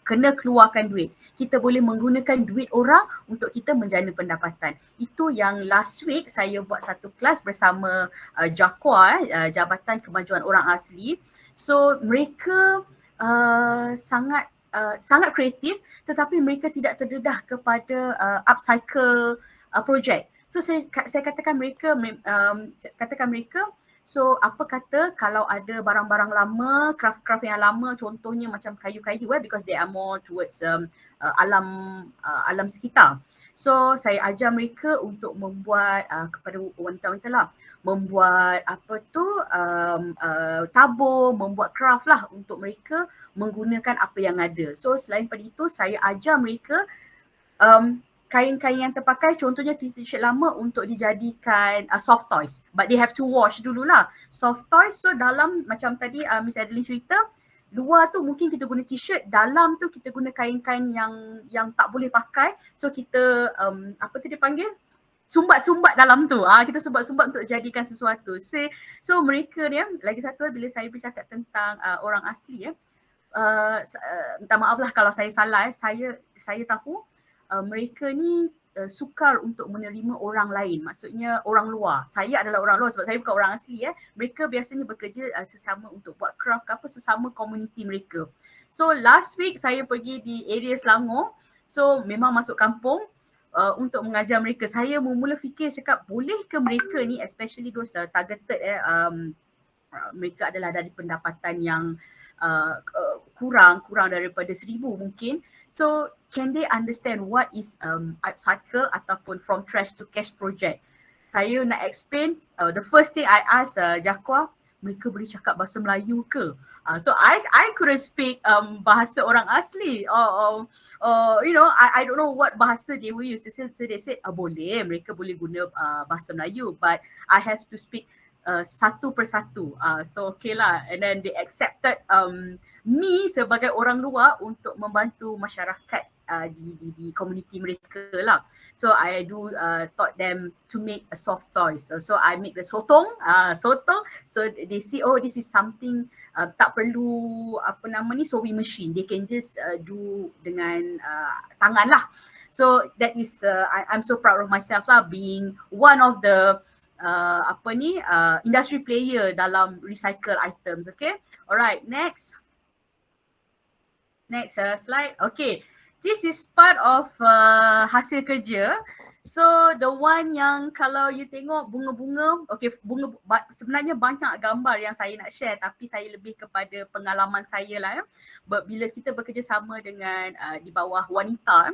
kena keluarkan duit. Kita boleh menggunakan duit orang untuk kita menjana pendapatan. Itu yang last week saya buat satu kelas bersama JAKWA, Jabatan Kemajuan Orang Asli. So mereka sangat kreatif, tetapi mereka tidak terdedah kepada upcycle project. So saya katakan mereka, so apa kata kalau ada barang-barang lama, craft-craft yang lama, contohnya macam kayu-kayu, because they are more towards alam sekitar. So saya ajar mereka untuk membuat kepada wanita-wanita lah, membuat tabur, membuat craft lah untuk mereka menggunakan apa yang ada. So selain pada itu, saya ajar mereka kain-kain yang terpakai, contohnya t-shirt lama untuk dijadikan soft toys. But they have to wash dululah. Soft toys, so dalam macam tadi Miss Adelyn cerita, luar tu mungkin kita guna t-shirt, dalam tu kita guna kain-kain yang tak boleh pakai. So kita dia panggil? Sumbat-sumbat dalam tu. Kita sumbat-sumbat untuk jadikan sesuatu. So mereka ni, lagi satu bila saya bercakap tentang orang asli minta maaf lah kalau saya salah. Saya tahu mereka ni sukar untuk menerima orang lain, maksudnya orang luar. Saya adalah orang luar sebab saya bukan orang asli. Mereka biasanya bekerja sesama untuk buat craft sesama komuniti mereka. So last week saya pergi di area Selangor, so memang masuk kampung untuk mengajar mereka. Saya mula fikir cakap, boleh ke mereka ni, especially those targeted mereka adalah dari pendapatan yang kurang daripada 1,000 mungkin. So can they understand what is upcycle ataupun from trash to cash project? Saya nak explain, the first thing I ask Jakwa, mereka boleh cakap bahasa Melayu ke? So I couldn't speak bahasa orang asli or you know, I don't know what bahasa they will use. So they said boleh, mereka boleh guna bahasa Melayu, but I have to speak satu persatu. So okay lah, and then they accepted me sebagai orang luar untuk membantu masyarakat di komuniti mereka lah. So I do taught them to make a soft toys. So I make the sotong. So they see, oh, this is something tak perlu sewing machine. They can just do dengan tangan lah. So that is I'm so proud of myself lah, being one of the industry player dalam recycle items. Okay, alright, next slide. Okay, this is part of hasil kerja. So the one yang kalau you tengok bunga-bunga, okay, bunga sebenarnya banyak gambar yang saya nak share, tapi saya lebih kepada pengalaman saya lah ya. Bila kita bekerjasama dengan di bawah wanita,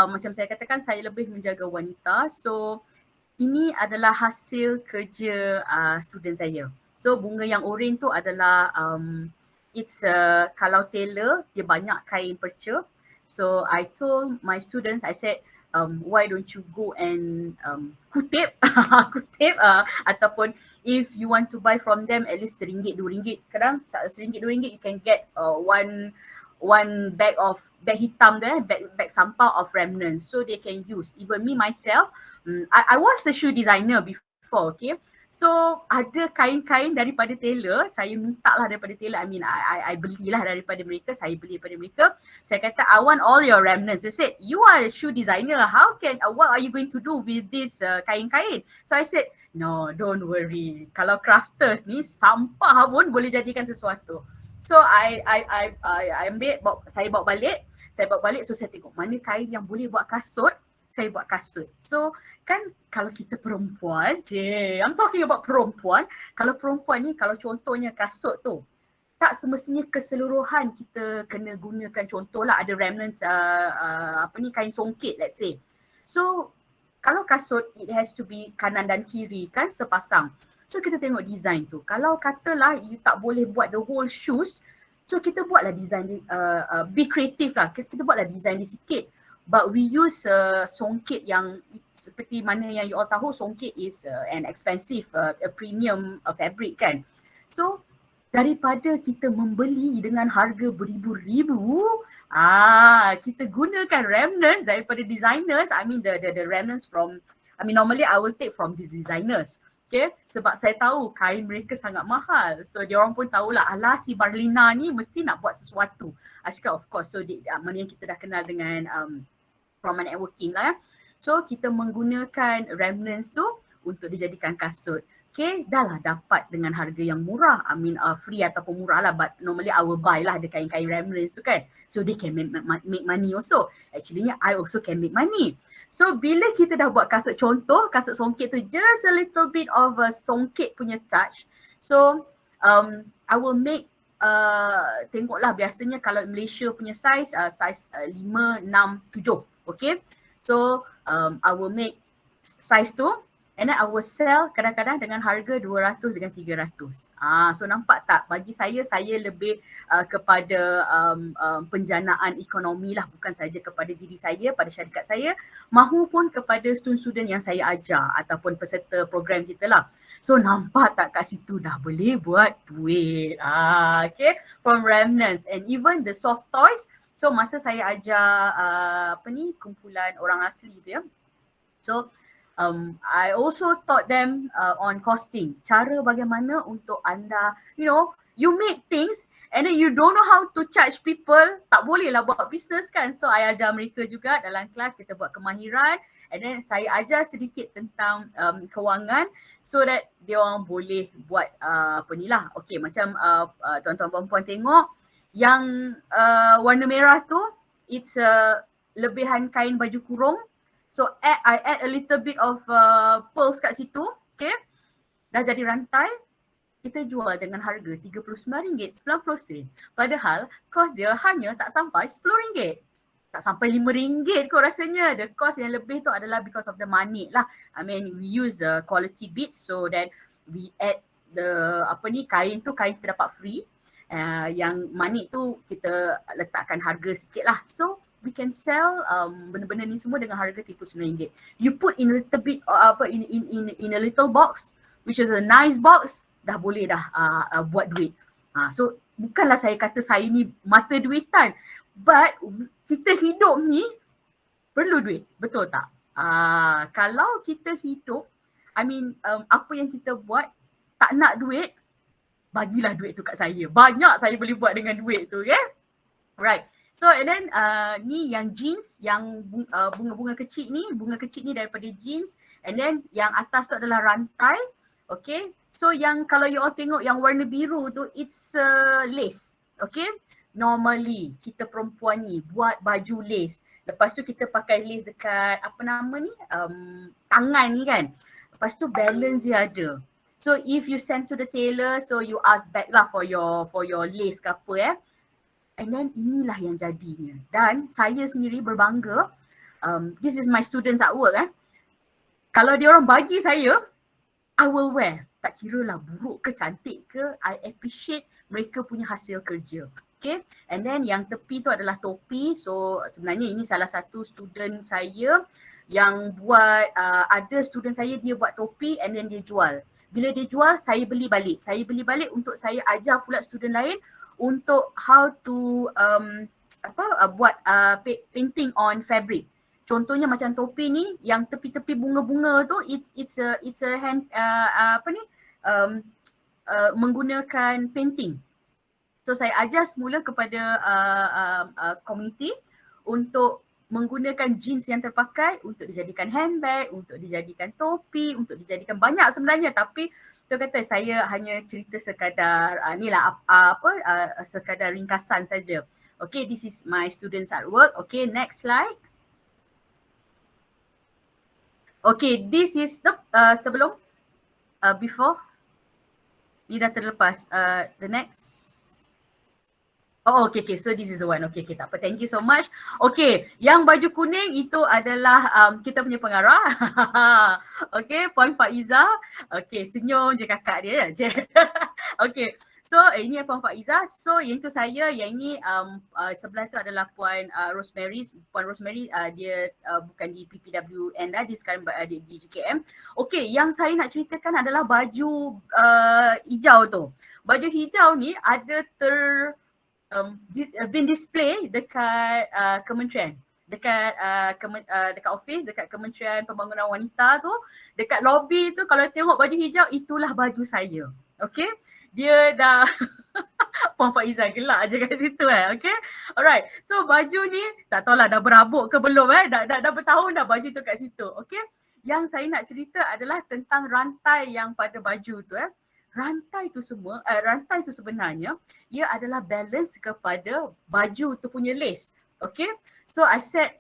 macam saya katakan, saya lebih menjaga wanita. So ini adalah hasil kerja student saya. So bunga yang oren tu adalah it's kalau tailor dia banyak kain perca. So I told my students, I said, why don't you go and kutip ataupun if you want to buy from them at least RM1, RM2. Kadang RM1, RM2 you can get one bag hitam there, bag sampah of remnants, so they can use. Even me myself, I was a shoe designer before, okay. So ada kain-kain daripada tailor, saya minta lah daripada tailor, I belilah daripada mereka, saya beli daripada mereka. Saya kata, I want all your remnants. They said, you are a shoe designer, what are you going to do with this kain-kain? So I said, no, don't worry. Kalau crafters ni, sampah pun boleh jadikan sesuatu. So I ambil, saya bawa balik, so saya tengok mana kain yang boleh buat kasut, saya buat kasut. So kan kalau kita perempuan, I'm talking about perempuan. Kalau perempuan ni, kalau contohnya kasut tu, tak semestinya keseluruhan kita kena gunakan, contohlah ada remnants kain songket, let's say. So kalau kasut, it has to be kanan dan kiri kan, sepasang. So kita tengok design tu. Kalau katalah you tak boleh buat the whole shoes, so kita buatlah design, be creative lah, kita buatlah design dia sikit. But we use songket yang seperti mana yang you all tahu, songket is an expensive, a premium fabric kan. So daripada kita membeli dengan harga beribu-ribu, kita gunakan remnants daripada designers. The remnants from, normally I will take from the designers. Okay, sebab saya tahu kain mereka sangat mahal. So dia orang pun tahulah, alah si Marlena ni mesti nak buat sesuatu. I cakap of course, so mana yang kita dah kenal dengan from networking lah ya. So kita menggunakan remnants tu untuk dijadikan kasut. Okay, dah lah dapat dengan harga yang murah. Free ataupun murah lah, but normally I will buy lah the kain-kain remnants tu kan. So they can make money also. Actually I also can make money. So bila kita dah buat kasut, contoh kasut songket tu just a little bit of a songket punya touch. So I will make, tengoklah biasanya kalau Malaysia punya size 5, 6, 7. Okay, so I will make size tu and then I will sell kadang-kadang dengan harga 200 dengan 300. So nampak tak, bagi saya lebih kepada penjanaan ekonomi lah, bukan saja kepada diri saya, pada syarikat saya, mahupun kepada student-student yang saya ajar ataupun peserta program kita lah. So nampak tak kat situ dah boleh buat duit. Okay, from remnants and even the soft toys. So masa saya ajar kumpulan orang asli tu ya. So I also taught them on costing. Cara bagaimana untuk anda, you make things and then you don't know how to charge people, tak boleh lah buat business kan. So I ajar mereka juga dalam kelas, kita buat kemahiran and then saya ajar sedikit tentang kewangan so that dia orang boleh buat Okay, macam tuan-tuan perempuan tengok yang warna merah tu, it's lebihan kain baju kurung. So I add a little bit of pearls kat situ, okay. Dah jadi rantai, kita jual dengan harga RM39.90. Padahal kos dia hanya tak sampai RM10. tak sampai RM5 kot rasanya. The cost yang lebih tu adalah because of the money lah. I mean, we use the quality beads, so that we add the kain tu, kain kita dapat free. Yang manik tu kita letakkan harga sikit lah. So we can sell benda-benda ni semua dengan harga RM39. You put in a little bit in a little box, which is a nice box, dah boleh dah buat duit. So bukanlah saya kata saya ni mata duitan, but kita hidup ni perlu duit, betul tak? Kalau kita hidup, I mean apa yang kita buat tak nak duit, bagilah duit tu kat saya. Banyak saya boleh buat dengan duit tu, okay? Right. So and then ni yang jeans, yang bunga-bunga kecil ni daripada jeans, and then yang atas tu adalah rantai, okay? So yang kalau you all tengok yang warna biru tu, it's lace, okay? Normally kita perempuan ni buat baju lace. Lepas tu kita pakai lace dekat apa nama ni? Tangan ni kan. Lepas tu balance dia ada. So if you send to the tailor, so you ask back lah for your lace ke apa And then inilah yang jadinya. Dan saya sendiri berbangga, this is my students at work Kalau dia orang bagi saya, I will wear. Tak kira lah buruk ke cantik ke, I appreciate mereka punya hasil kerja. Okay, and then yang tepi tu adalah topi. So sebenarnya ini salah satu student saya yang buat, ada student saya dia buat topi and then dia jual. Bila dia jual, saya beli balik. Saya beli balik untuk saya ajar pula student lain untuk how to buat painting on fabric. Contohnya macam topi ni yang tepi-tepi bunga-bunga tu, it's a hand menggunakan painting. So saya ajar semula kepada community untuk menggunakan jeans yang terpakai untuk dijadikan handbag, untuk dijadikan topi, untuk dijadikan banyak sebenarnya, tapi tu kata saya hanya cerita sekadar sekadar ringkasan saja. Okay, this is my students at work. Okay, next slide. Okay, this is the sebelum before ni dah terlepas. The next. Oh, okay. So this is the one. Okay, tak apa. Thank you so much. Okay, yang baju kuning itu adalah kita punya pengarah. Okay, Puan Faiza. Okay, senyum je kakak dia je. Okay, so ini Puan Faiza. So yang tu saya, yang ini sebelah tu adalah Puan Rosemary. Puan Rosemary dia bukan di PPWN dah, dia sekarang di JKM. Okay, yang saya nak ceritakan adalah baju hijau tu. Baju hijau ni ada been display dekat kementerian, dekat office, dekat Kementerian Pembangunan Wanita tu, dekat lobby tu. Kalau tengok baju hijau, itulah baju saya. Okay, dia dah Puan Faiza gelak je kat situ okay. Alright, so baju ni tak tahulah dah berabuk ke belum dah bertahun dah baju tu kat situ. Okay, yang saya nak cerita adalah tentang rantai yang pada baju tu Rantai tu sebenarnya ia adalah balance kepada baju tu punya lace. Okay, so I said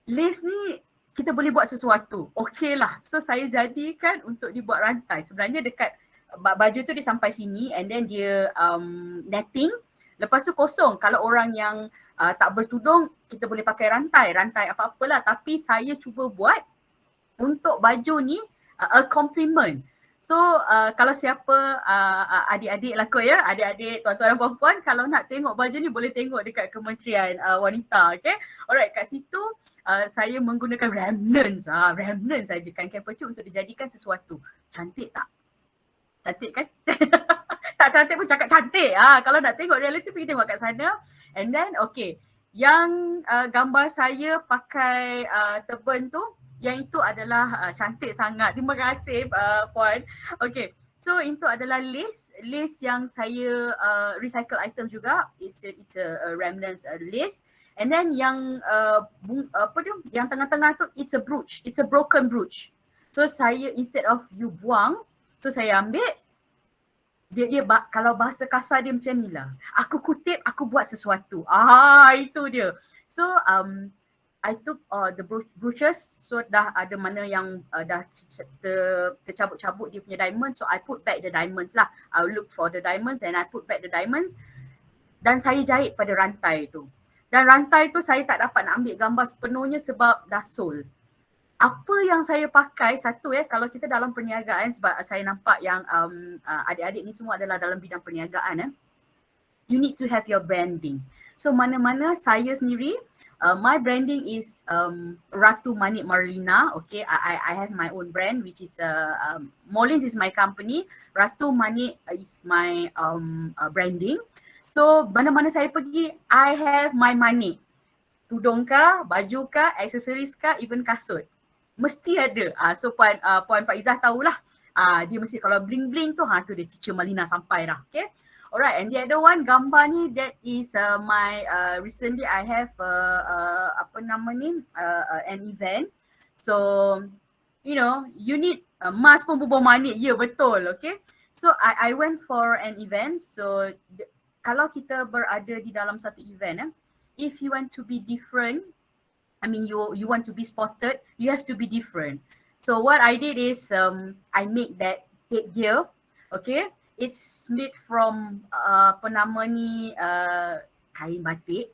lace ni kita boleh buat sesuatu. Okay lah, so saya jadikan untuk dibuat rantai. Sebenarnya dekat baju tu dia sampai sini and then dia netting. Lepas tu kosong. Kalau orang yang tak bertudung, kita boleh pakai rantai apa-apalah. Tapi saya cuba buat untuk baju ni a compliment. So kalau siapa adik-adik lah kot adik-adik, tuan-tuan dan puan-puan, kalau nak tengok baju ni boleh tengok dekat Kementerian Wanita, okay. Alright, kat situ saya menggunakan remnants saja, kain-kain perca untuk dijadikan sesuatu. Cantik tak? Cantik kan? Tak cantik pun cakap cantik. Kalau nak tengok reality pergi tengok kat sana. And then okay, yang gambar saya pakai turban tu, yang itu adalah cantik sangat. Terima kasih Puan. Okay, so itu adalah lace yang saya recycle item juga. It's a remnants lace. And then yang yang tengah-tengah tu, it's a brooch. It's a broken brooch. So saya instead of you buang, so saya ambil. Dia kalau bahasa kasar dia macam ni lah. Aku kutip, aku buat sesuatu. Itu dia. So I took the brooches, so dah ada mana yang dah tercabut-cabut dia punya diamond, so I put back the diamonds lah. I look for the diamonds and I put back the diamonds dan saya jahit pada rantai tu. Dan rantai tu saya tak dapat nak ambil gambar sepenuhnya sebab dah sold. Apa yang saya pakai, satu kalau kita dalam perniagaan, sebab saya nampak yang adik-adik ni semua adalah dalam bidang perniagaan, you need to have your branding. So mana-mana saya sendiri, my branding is Ratu Manik Marlena. Okay, I have my own brand which is Molinz is my company, Ratu Manik is my branding. So mana-mana saya pergi, I have my manik. Tudung kah, baju kah, aksesoris kah, even kasut. Mesti ada. So Puan Faizah tahulah. Dia mesti kalau bling-bling tu, tu dia Cica Marlena sampai dah. Okay. Alright, and the other one, gambar ni, that is my, recently I have an event. So, you know, you need mas pun berbuah manik, ya betul, okay. So I went for an event. So kalau kita berada di dalam satu event, if you want to be different, I mean you want to be spotted, you have to be different. So what I did is I make that headgear, okay. It's made from kain batik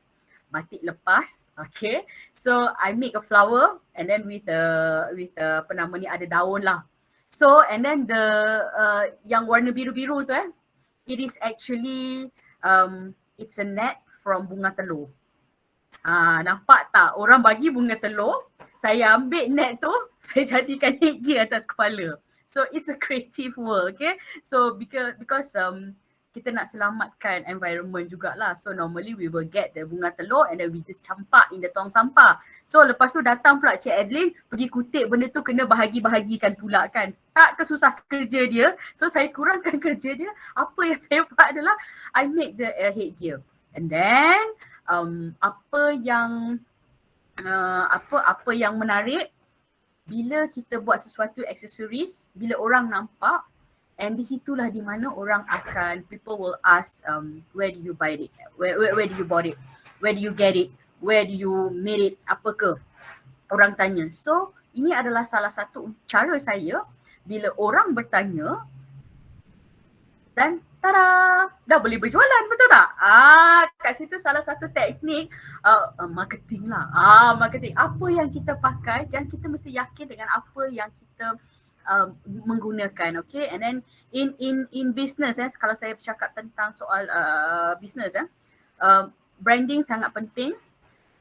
lepas, okay. So I make a flower and then with ada daun lah. So and then the yang warna biru-biru tu it is actually it's a net from bunga telur. Nampak tak? Orang bagi bunga telur, saya ambil net tu, saya jadikan headgear atas kepala. So it's a creative work, okay? So because kita nak selamatkan environment jugalah. So normally we will get the bunga telur and then we just campak in the tong sampah. So lepas tu datang pula Cik Adelyn pergi kutip benda tu, kena bahagi-bahagikan pula kan. Tak kesusah kerja dia. So saya kurangkan kerja dia. Apa yang saya buat adalah I make the headgear. And then apa yang menarik, bila kita buat sesuatu aksesoris, bila orang nampak, and di situlah di mana orang akan, people will ask where do you buy it, where do you bought it, where do you get it, where do you made it, apa ke, orang tanya. So ini adalah salah satu cara saya bila orang bertanya dan tada, dah boleh berjualan, betul tak? Kat situ salah satu teknik marketing lah. Marketing. Apa yang kita pakai, yang kita mesti yakin dengan apa yang kita menggunakan, okay? And then in business, kalau saya bercakap tentang soal business, branding sangat penting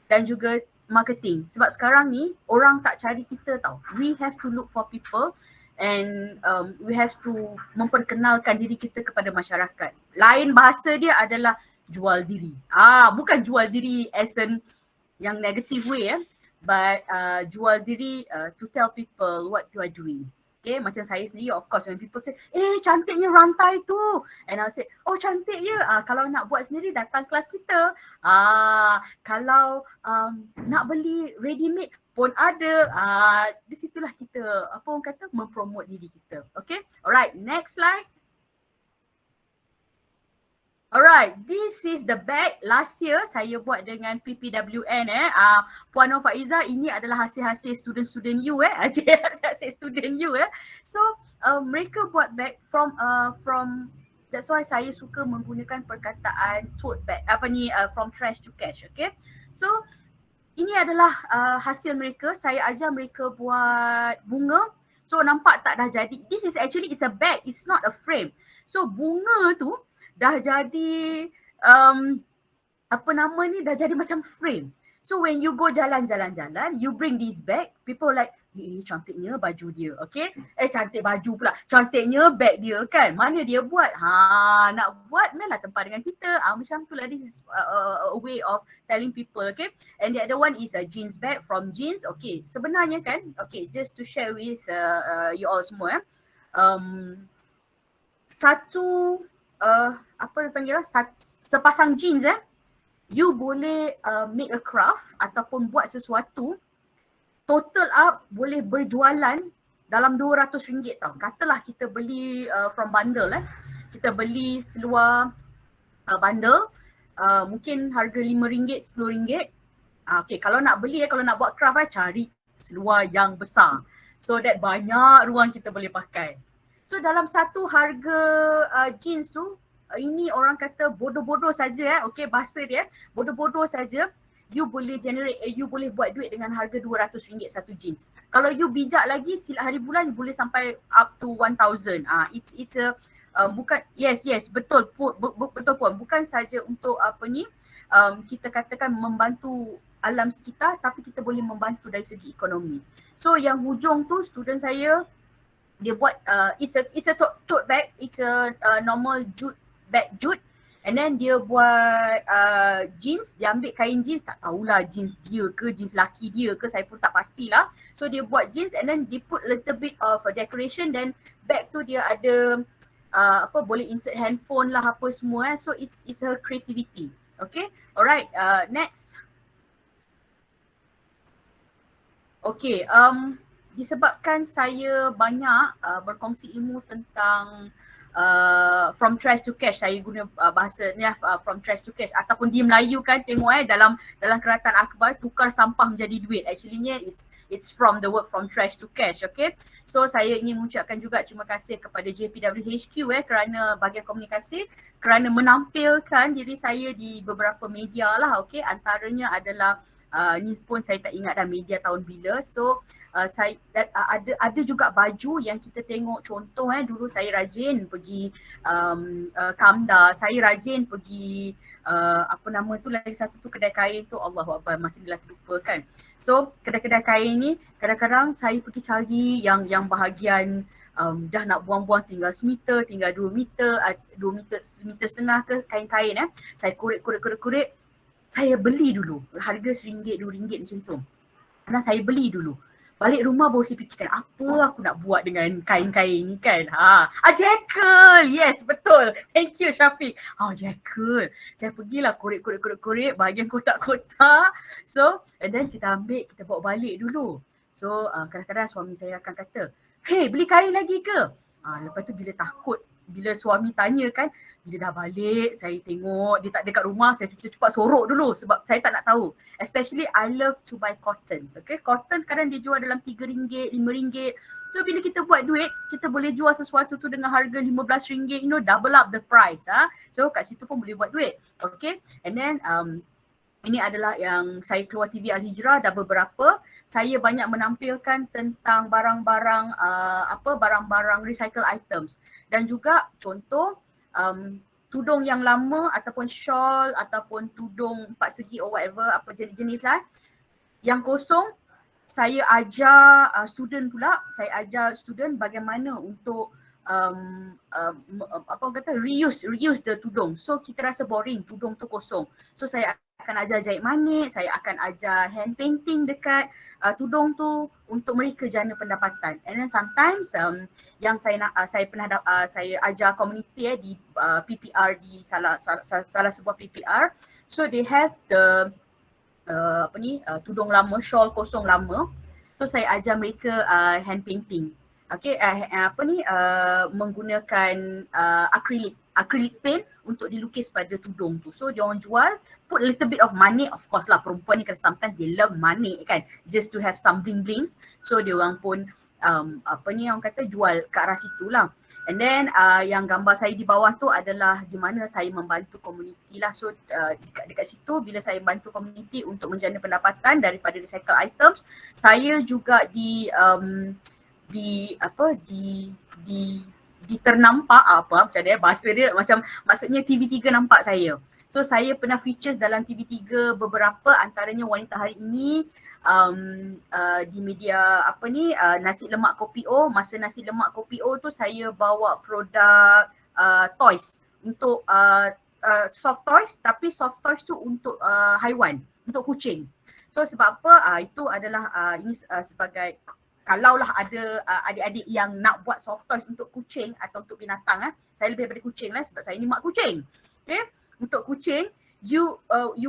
dan juga marketing. Sebab sekarang ni orang tak cari kita tau. We have to look for people and we have to memperkenalkan diri kita kepada masyarakat. Lain bahasa dia adalah jual diri. Bukan jual diri as in yang negative way, but jual diri to tell people what you are doing. Okay, macam saya sendiri, of course when people say, cantiknya rantai tu, and I'll say, oh cantik ya, kalau nak buat sendiri datang kelas kita. Kalau nak beli ready made pun ada. Di situlah kita, apa orang kata, mempromote diri kita. Okay, alright, next slide. Alright, this is the bag. Last year saya buat dengan PPWN. Puan Faizah, ini adalah hasil-hasil student-student you hasil-hasil student you. So mereka buat bag from that's why saya suka menggunakan perkataan tote bag, from trash to cash, okay. So ini adalah hasil mereka. Saya ajar mereka buat bunga. So nampak tak dah jadi. This is actually, it's a bag, it's not a frame. So bunga tu dah jadi dah jadi macam frame. So when you go jalan-jalan, you bring this bag, people like, cantiknya baju dia, okay? Cantik baju pula, cantiknya bag dia kan. Mana dia buat? Nak buat, lah tempat dengan kita. Macam tu lah, this is a way of telling people, okay? And the other one is a jeans bag from jeans. Okay, sebenarnya kan, okay, just to share with you all semua, sepasang jeans you boleh make a craft ataupun buat sesuatu, total up boleh berjualan dalam RM200 tau. Katalah kita beli from bundle kita beli seluar bundle mungkin harga RM5, RM10. Okay, kalau nak beli, kalau nak buat craft cari seluar yang besar, so that banyak ruang kita boleh pakai. So dalam satu harga jeans tu, ini orang kata bodoh-bodoh saja, okay, bahasa dia bodoh-bodoh saja, you boleh generate, you boleh buat duit dengan harga RM200 satu jeans. Kalau you bijak lagi, silap hari bulan you boleh sampai up to 1,000. It's a bukan, yes betul betul Puan, bukan saja untuk kita katakan membantu alam sekitar, tapi kita boleh membantu dari segi ekonomi. So yang hujung tu student saya dia buat it's a tote bag, it's a normal jute bag jute, and then dia buat jeans, dia ambil kain jeans, tak tahulah jeans dia ke jeans laki dia ke, saya pun tak pastilah. So dia buat jeans and then dia put a little bit of a decoration, then bag tu dia ada boleh insert handphone lah apa semua so it's her creativity. Okay, alright, next. Okay, disebabkan saya banyak berkongsi ilmu tentang from trash to cash, saya guna bahasa ni from trash to cash ataupun di Melayu kan, tengok dalam keratan akhbar tukar sampah menjadi duit, actually it's from the word from trash to cash. Okay, so saya ingin mengucapkan juga terima kasih kepada JPWHQ kerana bahagian komunikasi, kerana menampilkan diri saya di beberapa media lah. Okay, antaranya adalah ni pun saya tak ingat dah media tahun bila. So saya ada juga baju yang kita tengok contoh dulu saya rajin pergi Kamda, saya rajin pergi apa nama tu lagi satu tu kedai kain tu, Allahuakbar masih dah lupa kan. So kedai-kedai kain ni kadang-kadang saya pergi cari yang bahagian dah nak buang-buang tinggal semeter, tinggal 2 meter, 2 meter, semeter setengah ke kain-kain saya korek, saya beli dulu harga RM1, RM2 macam tu. Karena saya beli dulu. Balik rumah baru saya fikirkan apa aku nak buat dengan kain-kain ni kan. Jackal. Yes, betul. Thank you Syafiq. Jackal. Saya pergilah korek bahagian kotak-kotak. So, and then kita ambil, kita bawa balik dulu. So, kadang-kadang suami saya akan kata, "Hey, beli kain lagi ke?" Lepas tu bila takut, bila suami tanya kan, bila dah balik saya tengok dia tak dekat rumah, saya cepat sorok dulu sebab saya tak nak tahu. Especially I love to buy cottons. Okay, cotton kadang dia jual dalam RM3, RM5. So bila kita buat duit, kita boleh jual sesuatu tu dengan harga RM15, double up the price. So kat situ pun boleh buat duit. Okay, and then ini adalah yang saya keluar TV Al-Hijrah dah beberapa. Saya banyak menampilkan tentang barang-barang barang-barang recycle items dan juga contoh tudung yang lama ataupun shawl ataupun tudung 4 segi or whatever apa jenis lah yang kosong, saya ajar student bagaimana untuk reuse the tudung. So kita rasa boring tudung tu kosong. So saya akan ajar jahit manik, saya akan ajar hand painting dekat tudung tu untuk mereka jana pendapatan. And then sometimes yang saya ajar community di PPR, di salah sebuah PPR. So they have the tudung lama, shawl kosong lama. So saya ajar mereka hand painting. Okay, menggunakan acrylic paint untuk dilukis pada tudung tu. So dia orang jual, put a little bit of money, of course lah perempuan ni kan sometimes they love money kan, just to have some bling blings. So dia orang pun orang kata jual ke arah situ lah. And then yang gambar saya di bawah tu adalah di mana saya membantu komuniti lah. So dekat situ bila saya bantu komuniti untuk menjana pendapatan daripada recycle items, saya juga ternampak macam dia bahasa dia macam maksudnya TV3 nampak saya. So saya pernah features dalam TV3 beberapa, antaranya Wanita Hari Ini, di media nasi lemak kopi O. Masa nasi lemak kopi O tu saya bawa produk toys untuk soft toys, tapi soft toys tu untuk haiwan, untuk kucing. So sebab apa? Itu adalah ini sebagai kalaulah ada adik-adik yang nak buat soft toys untuk kucing atau untuk binatang, saya lebih daripada kucing lah sebab saya ni mak kucing. Okay, untuk kucing you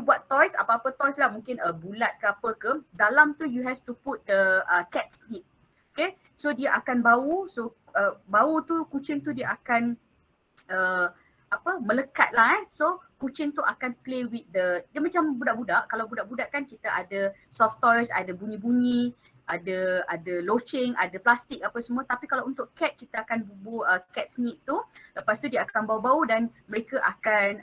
buat toys, apa-apa toys lah, mungkin bulat ke apa ke, dalam tu you have to put the cat's nip. Okay, so dia akan bau, so bau tu kucing tu dia akan melekat lah so kucing tu akan play with dia macam budak-budak. Kalau budak-budak kan kita ada soft toys, ada bunyi-bunyi, ada loceng, ada plastik apa semua, tapi kalau untuk cat kita akan bubur cat snip tu, lepas tu dia akan bau-bau dan mereka akan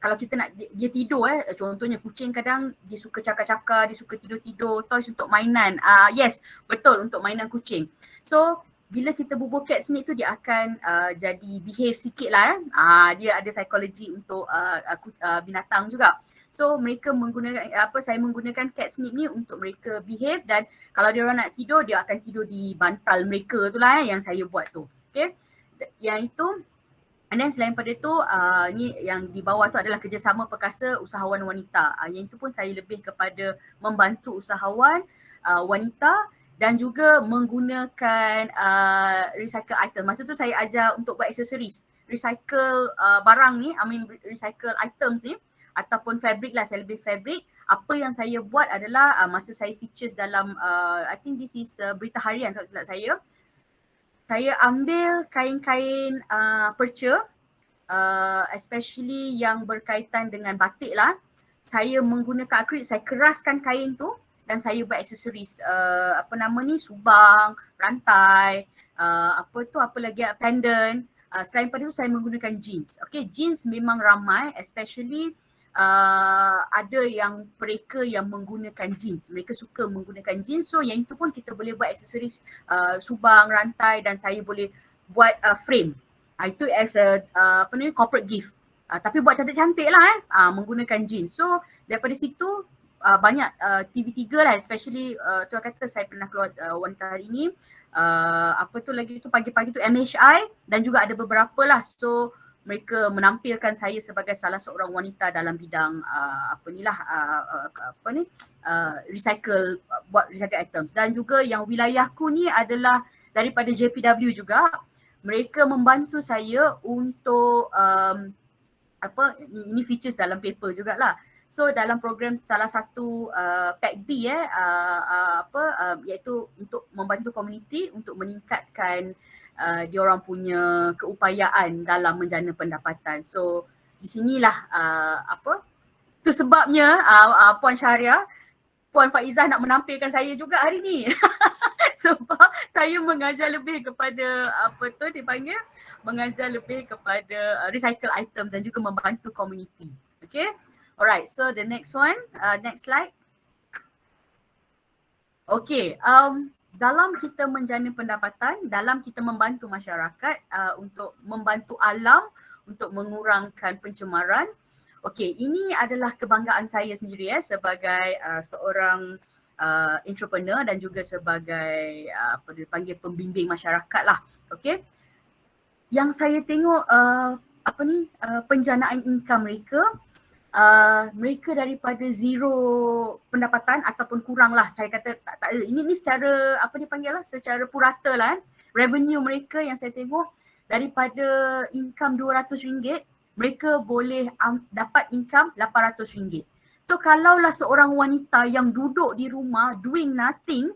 kalau kita nak dia tidur contohnya kucing kadang dia suka cakar-cakar, dia suka tidur-tidur, toys untuk mainan. Yes, betul, untuk mainan kucing. So bila kita bubuh cat snake tu dia akan jadi behave sikit lah dia ada psikologi untuk binatang juga. So mereka menggunakan saya menggunakan cat snake ni untuk mereka behave, dan kalau dia orang nak tidur dia akan tidur di bantal mereka tu lah yang saya buat tu. Okay, yang itu. And then selain pada tu, ni yang di bawah tu adalah kerjasama perkasa usahawan wanita. Yang itu pun saya lebih kepada membantu usahawan wanita dan juga menggunakan recycle item. Masa tu saya ajar untuk buat aksesoris. Recycle barang ni, recycle items ni ataupun fabric lah, saya lebih fabric. Apa yang saya buat adalah masa saya features dalam, I think this is berita harian tak silap saya ambil kain-kain perca, especially yang berkaitan dengan batik lah. Saya menggunakan akrilik, saya keraskan kain tu dan saya buat aksesoris, subang, rantai, apa lagi, pendant. Selain pada tu saya menggunakan jeans. Okay, jeans memang ramai, especially ada yang mereka yang menggunakan jeans, mereka suka menggunakan jeans. So yang itu pun kita boleh buat aksesoris subang, rantai, dan saya boleh buat frame. Itu as a corporate gift. Tapi buat cantik-cantik lah menggunakan jeans. So daripada situ banyak TV3 lah, especially tuan kata saya pernah keluar Wanita hari ni, pagi-pagi tu MHI dan juga ada beberapa lah. So mereka menampilkan saya sebagai salah seorang wanita dalam bidang recycle, buat recycle items. Dan juga yang wilayahku ni adalah daripada JPW juga. Mereka membantu saya untuk ini features dalam paper jugalah. So dalam program salah satu Pack B iaitu untuk membantu komuniti untuk meningkatkan diorang punya keupayaan dalam menjana pendapatan. So di sinilah tu sebabnya Puan Syahria, Puan Faizah nak menampilkan saya juga hari ni. Sebab saya mengajar lebih kepada mengajar lebih kepada recycle item dan juga membantu komuniti. Okay, alright, so the next one, next slide. Okay, dalam kita menjana pendapatan, dalam kita membantu masyarakat untuk membantu alam, untuk mengurangkan pencemaran. Okey, ini adalah kebanggaan saya sendiri sebagai seorang entrepreneur dan juga sebagai dipanggil pembimbing masyarakat lah. Okey. Yang saya tengok penjanaan income mereka, mereka daripada zero pendapatan ataupun kurang lah, saya kata tak ada. Ini secara secara purata lah. Revenue mereka yang saya tengok daripada income RM200, mereka boleh dapat income RM800. So kalaulah seorang wanita yang duduk di rumah doing nothing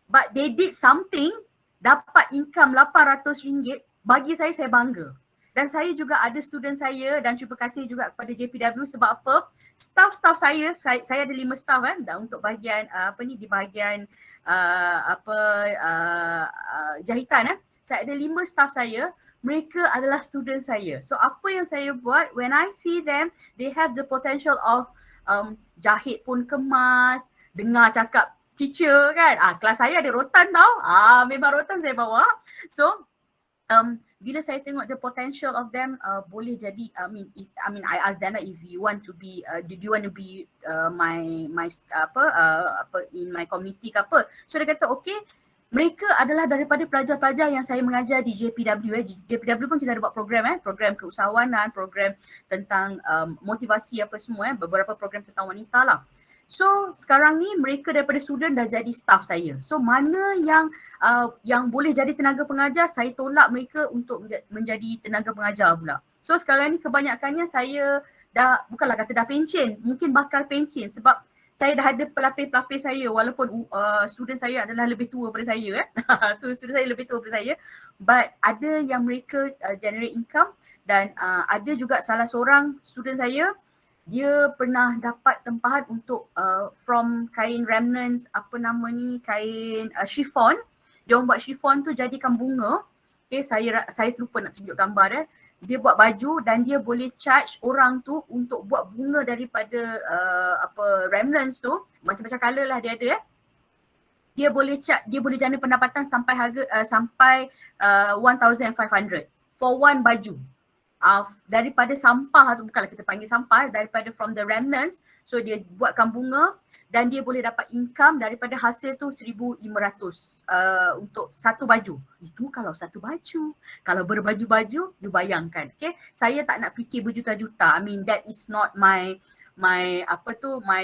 but they did something, dapat income RM800, bagi saya bangga. Dan saya juga ada student saya, dan terima kasih juga kepada JPW sebab apa? Staff saya ada 5 staff dan untuk bahagian di bahagian jahitan saya ada 5 staff saya, mereka adalah student saya. So apa yang saya buat, when I see them, they have the potential of jahit pun kemas, dengar cakap teacher kan. Kelas saya ada rotan tau. Memang rotan saya bawa. So bila saya tengok the potential of them boleh jadi, I ask them if you want to be do you want to be my in my community ke apa. So dia kata okay, mereka adalah daripada pelajar-pelajar yang saya mengajar di JPW. JPW pun kita ada buat program program keusahawanan, program tentang motivasi apa semua beberapa program tentang wanita lah. So sekarang ni mereka daripada student dah jadi staff saya. So mana yang boleh jadi tenaga pengajar, saya tolak mereka untuk menjadi tenaga pengajar pula. So sekarang ni kebanyakannya saya dah, bukanlah kata dah pencen, mungkin bakal pencen sebab saya dah ada pelapis-pelapis saya walaupun student saya adalah lebih tua daripada saya So student saya lebih tua daripada saya, but ada yang mereka generate income. Dan ada juga salah seorang student saya, dia pernah dapat tempahan untuk from kain remnants, kain chiffon. Dia orang buat chiffon tu jadikan bunga. Okay, saya terlupa nak tunjuk gambar dia buat baju dan dia boleh charge orang tu untuk buat bunga daripada remnants tu, macam-macam colour lah dia ada dia boleh jana pendapatan sampai sampai 1,500 for one baju. Daripada sampah tu, bukanlah kita panggil sampah, daripada from the remnants, so dia buatkan bunga dan dia boleh dapat income daripada hasil tu 1,500 untuk satu baju. Itu kalau satu baju. Kalau berbaju-baju, you bayangkan. Okay, saya tak nak fikir berjuta-juta. I mean that is not my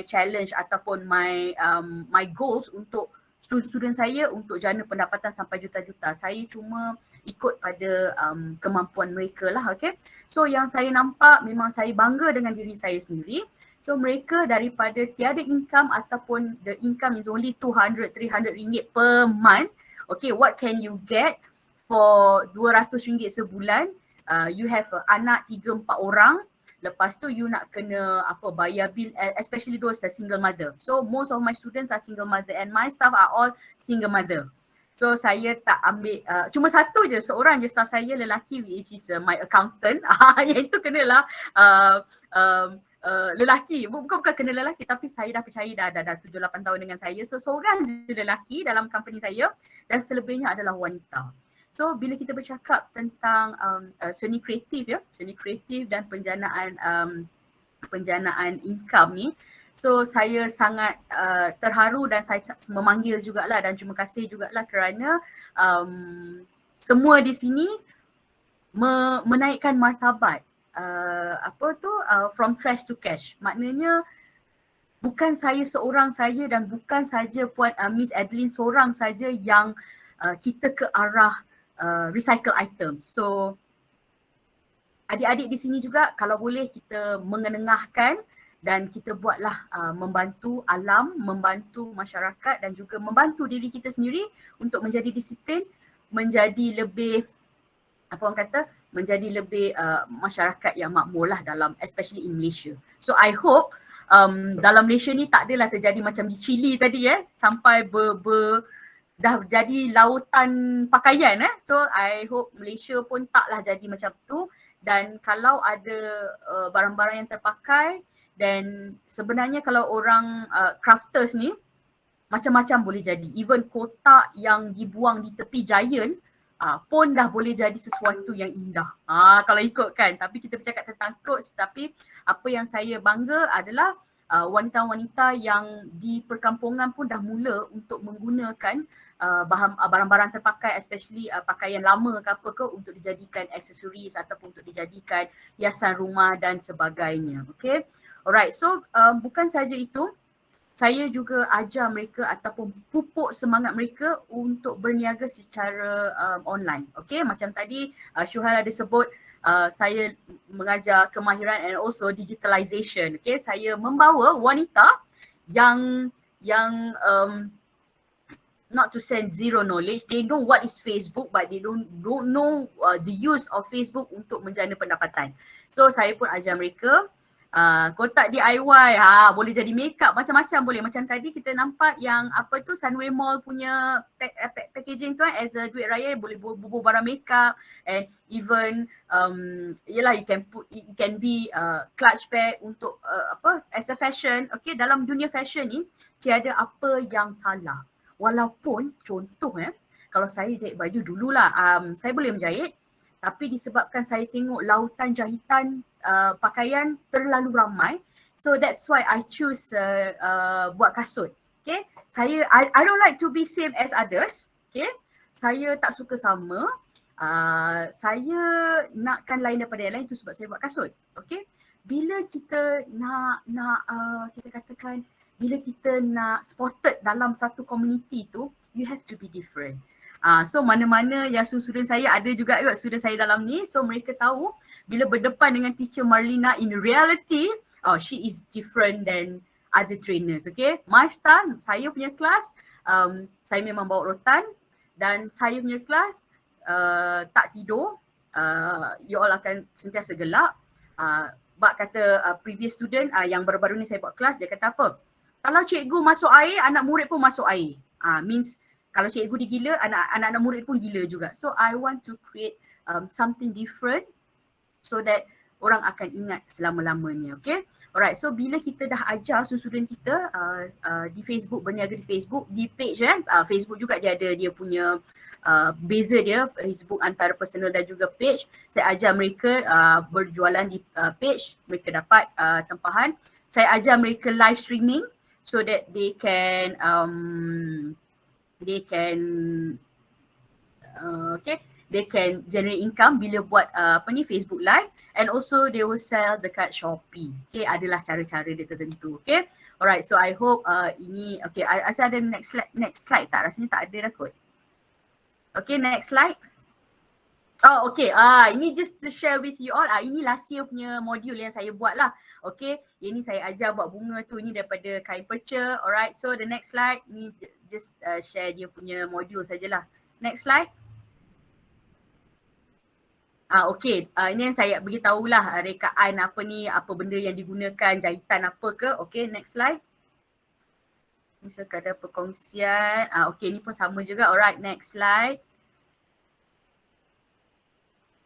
challenge ataupun my goals untuk student saya untuk jana pendapatan sampai juta-juta. Saya cuma ikut pada kemampuan mereka lah, okay. So yang saya nampak memang saya bangga dengan diri saya sendiri. So mereka daripada tiada income ataupun the income is only 200-300 ringgit per month. Okay, what can you get for 200 ringgit sebulan? You have anak 3-4 orang. Lepas tu you nak kena bayar bill, especially those are single mother. So most of my students are single mother and my staff are all single mother. So saya tak ambil, cuma satu je, seorang je staff saya lelaki which is my accountant. Yang itu kenalah lelaki, bukan kena lelaki tapi saya dah percaya dah 7-8 tahun dengan saya. So seorang je lelaki dalam company saya dan selebihnya adalah wanita. So bila kita bercakap tentang seni kreatif dan penjanaan income ni, so saya sangat terharu dan saya memanggil jugalah dan terima kasih jugalah kerana semua di sini menaikkan martabat from trash to cash. Maknanya bukan saya seorang saja dan bukan saja Puan Miss Adelyn seorang saja yang kita ke arah recycle item. So adik-adik di sini juga kalau boleh kita mengenengahkan dan kita buatlah membantu alam, membantu masyarakat dan juga membantu diri kita sendiri untuk menjadi disiplin, menjadi lebih menjadi lebih masyarakat yang makmur lah dalam especially in Malaysia. So I hope dalam Malaysia ni tak adalah terjadi macam di Chile tadi sampai dah jadi lautan pakaian So I hope Malaysia pun taklah jadi macam tu. Dan kalau ada barang-barang yang terpakai, dan sebenarnya kalau orang crafters ni macam-macam boleh jadi. Even kotak yang dibuang di tepi giant pun dah boleh jadi sesuatu yang indah. Kalau ikutkan. Tapi kita bercakap tentang clothes, tapi apa yang saya bangga adalah wanita-wanita yang di perkampungan pun dah mula untuk menggunakan barang-barang terpakai, especially pakaian lama ke apa ke untuk dijadikan aksesoris ataupun untuk dijadikan hiasan rumah dan sebagainya. Okay, alright. So bukan saja itu, saya juga ajar mereka ataupun pupuk semangat mereka untuk berniaga secara online. Okay, macam tadi Syuhal ada sebut saya mengajar kemahiran and also digitalization. Okay, saya membawa wanita yang not to say zero knowledge, they know what is Facebook but they don't know the use of Facebook untuk menjana pendapatan. So saya pun ajar mereka kotak DIY, boleh jadi makeup, macam-macam boleh. Macam tadi kita nampak yang Sunway Mall punya packaging tu as a duit raya, boleh bubuh barang makeup and even it can be clutch bag untuk as a fashion. Okay, dalam dunia fashion ni tiada apa yang salah. Walaupun contoh kalau saya jahit baju dululah saya boleh menjahit, tapi disebabkan saya tengok lautan jahitan pakaian terlalu ramai, so that's why I choose buat kasut. Okay, I don't like to be same as others. Okay, saya tak suka sama, saya nakkan lain daripada yang lain, tu sebab saya buat kasut. Okay, bila kita nak kita katakan bila kita nak spotted dalam satu community tu, you have to be different. So mana-mana yang student saya, ada juga student saya dalam ni, so mereka tahu bila berdepan dengan teacher Marlena in reality, she is different than other trainers. Okay, my style, saya punya kelas, saya memang bawa rotan dan saya punya kelas tak tidur, you all akan sentiasa gelap. Bak kata previous student yang baru-baru ni saya buat kelas, dia kata apa? Kalau cikgu masuk air, anak murid pun masuk air. Means kalau cikgu digila, anak-anak murid pun gila juga. So I want to create something different so that orang akan ingat selama-lamanya. Okay. Alright, so bila kita dah ajar student kita di Facebook, berniaga di Facebook, di page Facebook juga dia ada dia punya beza dia, Facebook antara personal dan juga page. Saya ajar mereka berjualan di page, mereka dapat tempahan. Saya ajar mereka live streaming so that they can they can generate income bila buat Facebook live, and also they will sell dekat Shopee. Okay, adalah cara-cara dia tertentu. Okay, alright, so I hope ini okay. Rasa ada next slide tak? Rasanya tak ada dah kot. Okay, next slide. Oh, okay. Ini just to share with you all. Ini last year punya modul yang saya buat lah. Okay, ini saya ajar buat bunga tu. Ini daripada kain perca. Alright, so the next slide. Ni just share dia punya modul sajalah. Next slide. Okay, ini yang saya beritahulah rekaan apa ni, apa benda yang digunakan, jahitan apa ke. Okay, next slide. Ini sekadar perkongsian. Okay, ni pun sama juga. Alright, next slide.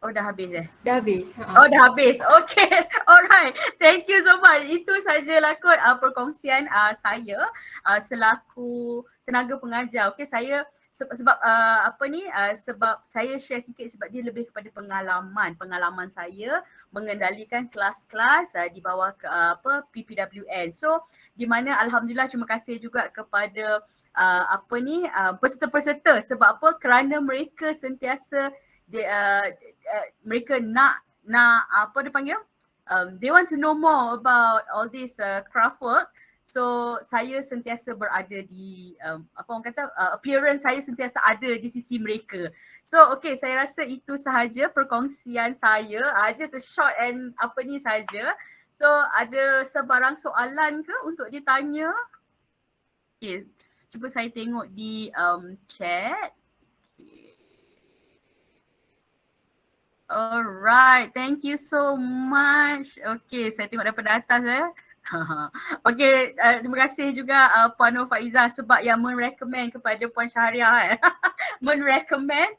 Oh, dah habis Dah habis. Oh, dah habis. Okay, alright. Thank you so much. Itu sajalah kot perkongsian saya selaku tenaga pengajar. Okay, saya sebab sebab saya share sikit sebab dia lebih kepada pengalaman saya mengendalikan kelas-kelas di bawah PPWN. So di mana alhamdulillah terima kasih juga kepada peserta-peserta, sebab apa? Kerana mereka sentiasa mereka nak apa dia panggil, they want to know more about all this craft work. So saya sentiasa berada di appearance saya sentiasa ada di sisi mereka. So okay, saya rasa itu sahaja perkongsian saya. Just a short and saja. So ada sebarang soalan ke untuk ditanya? Okay, cuba saya tengok di chat. Alright, thank you so much. Okay, saya tengok daripada atas Okay, terima kasih juga Puan Nur Faizah sebab yang merecommend kepada Puan Syahriah merecommend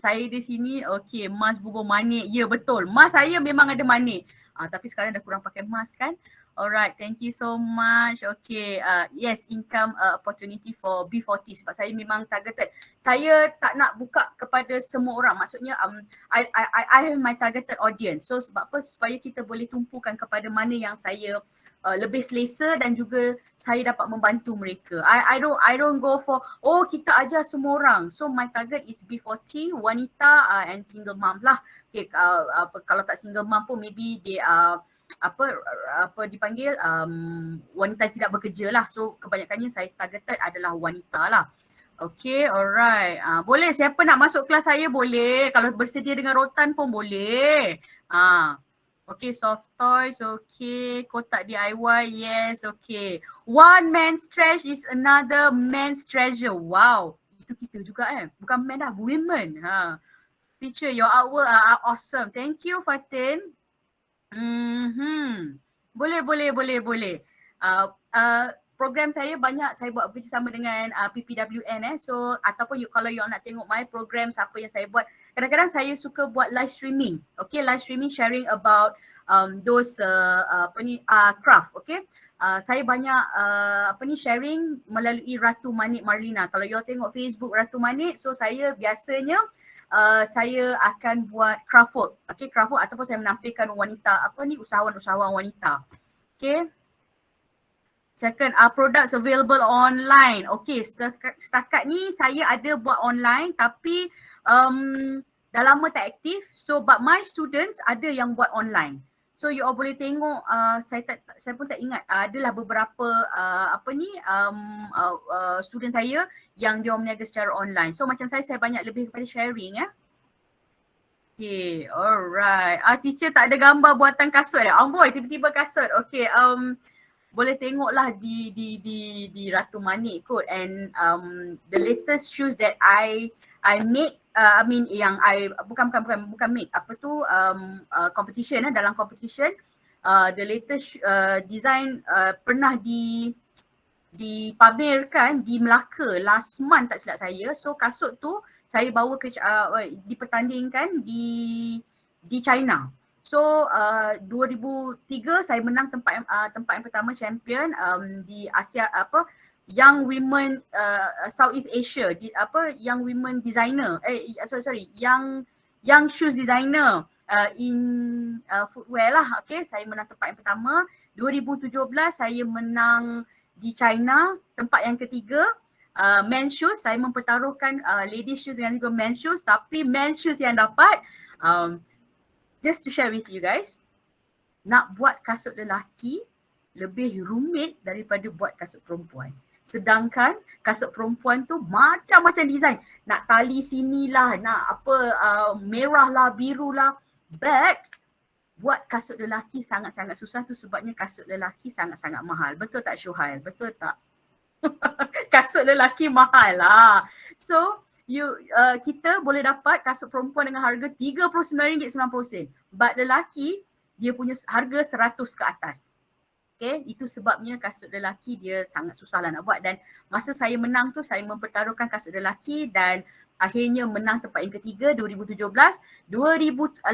saya di sini. Okay, emas bubur manik. Ya, betul. Emas saya memang ada manik. Tapi sekarang dah kurang pakai emas kan. Alright, thank you so much. Okay, yes, income opportunity for B40 sebab saya memang targeted. Saya tak nak buka kepada semua orang. Maksudnya I have my targeted audience. So sebab apa? Supaya kita boleh tumpukan kepada mana yang saya lebih selesa dan juga saya dapat membantu mereka. I don't go for kita ajar semua orang. So my target is B40, wanita and single mom lah. Okay, kalau tak single mom pun maybe they are dipanggil wanita tidak bekerja lah. So kebanyakannya saya targeted adalah wanita lah. Okay, alright. Boleh, siapa nak masuk kelas saya boleh. Kalau bersedia dengan rotan pun boleh. Okay, soft toys, okay. Kotak DIY, yes, okay. One man's trash is another man's treasure. Wow, itu kita juga bukan man dah, women. Teacher, your artwork are awesome. Thank you, Fatin. Boleh. Program saya banyak saya buat bersama dengan PPWN So ataupun kalau you nak tengok my programs apa yang saya buat, kadang-kadang saya suka buat live streaming. Okay, live streaming sharing about those craft. Okay, saya banyak sharing melalui Ratu Manik Marlena. Kalau you tengok Facebook Ratu Manik, so saya biasanya saya akan buat craft work. Okay, craft work ataupun saya menampilkan wanita usahawan-usahawan wanita. Okay. Second, products available online. Okay, setakat ni saya ada buat online tapi dah lama tak aktif. So but my students ada yang buat online. So you all boleh tengok, saya pun tak ingat, adalah beberapa student saya yang dia berniaga secara online. So macam saya banyak lebih kepada sharing Okay, alright. Teacher tak ada gambar buatan kasut Amboi, tiba-tiba kasut. Okay, boleh tengoklah di Ratu Manik kot. And the latest shoes that I make, yang I bukan make, competition dalam competition. The latest design pernah dipamerkan di Melaka last month tak silap saya. So kasut tu saya bawa ke dipertandingkan di di China. So 2003 saya menang tempat yang pertama champion di Asia Young Women Southeast Asia Young Women Designer Young Shoes Designer in footwear lah. Okay, saya menang tempat yang pertama. 2017 saya menang di China tempat yang ketiga. Men's shoes, saya mempertaruhkan ladies shoes dengan juga men's shoes, tapi men's shoes yang dapat just to share with you guys, nak buat kasut lelaki lebih rumit daripada buat kasut perempuan. Sedangkan kasut perempuan tu macam-macam design. Nak tali sinilah, nak merah lah, biru lah. But buat kasut lelaki sangat-sangat susah, tu sebabnya kasut lelaki sangat-sangat mahal. Betul tak Syuhail? Betul tak? Kasut lelaki mahal lah. So kita boleh dapat kasut perempuan dengan harga RM39.90. But lelaki dia punya harga 100 ke atas. Okay, itu sebabnya kasut lelaki dia sangat susah lah nak buat. Dan masa saya menang tu saya mempertaruhkan kasut lelaki dan akhirnya menang tempat yang ketiga 2017. 2018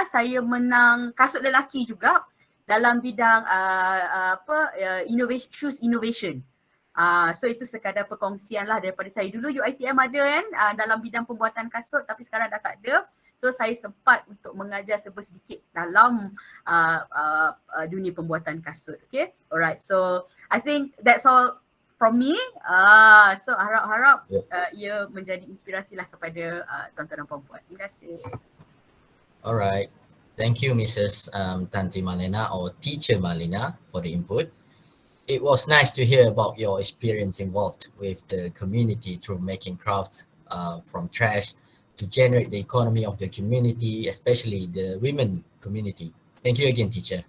saya menang kasut lelaki juga dalam bidang shoes innovation. So itu sekadar perkongsian lah daripada saya. Dulu UiTM ada kan dalam bidang pembuatan kasut, tapi sekarang dah tak ada. So saya sempat untuk mengajar sedikit dalam dunia pembuatan kasut. Okay, alright. So I think that's all from me. So harap-harap ia menjadi inspirasi lah kepada tuan-tuan dan puan-puan. Terima kasih. Alright. Thank you Mrs. Tanty Marlena or Teacher Marlena for the input. It was nice to hear about your experience involved with the community through making crafts from trash to generate the economy of the community, especially the women community. Thank you again, teacher.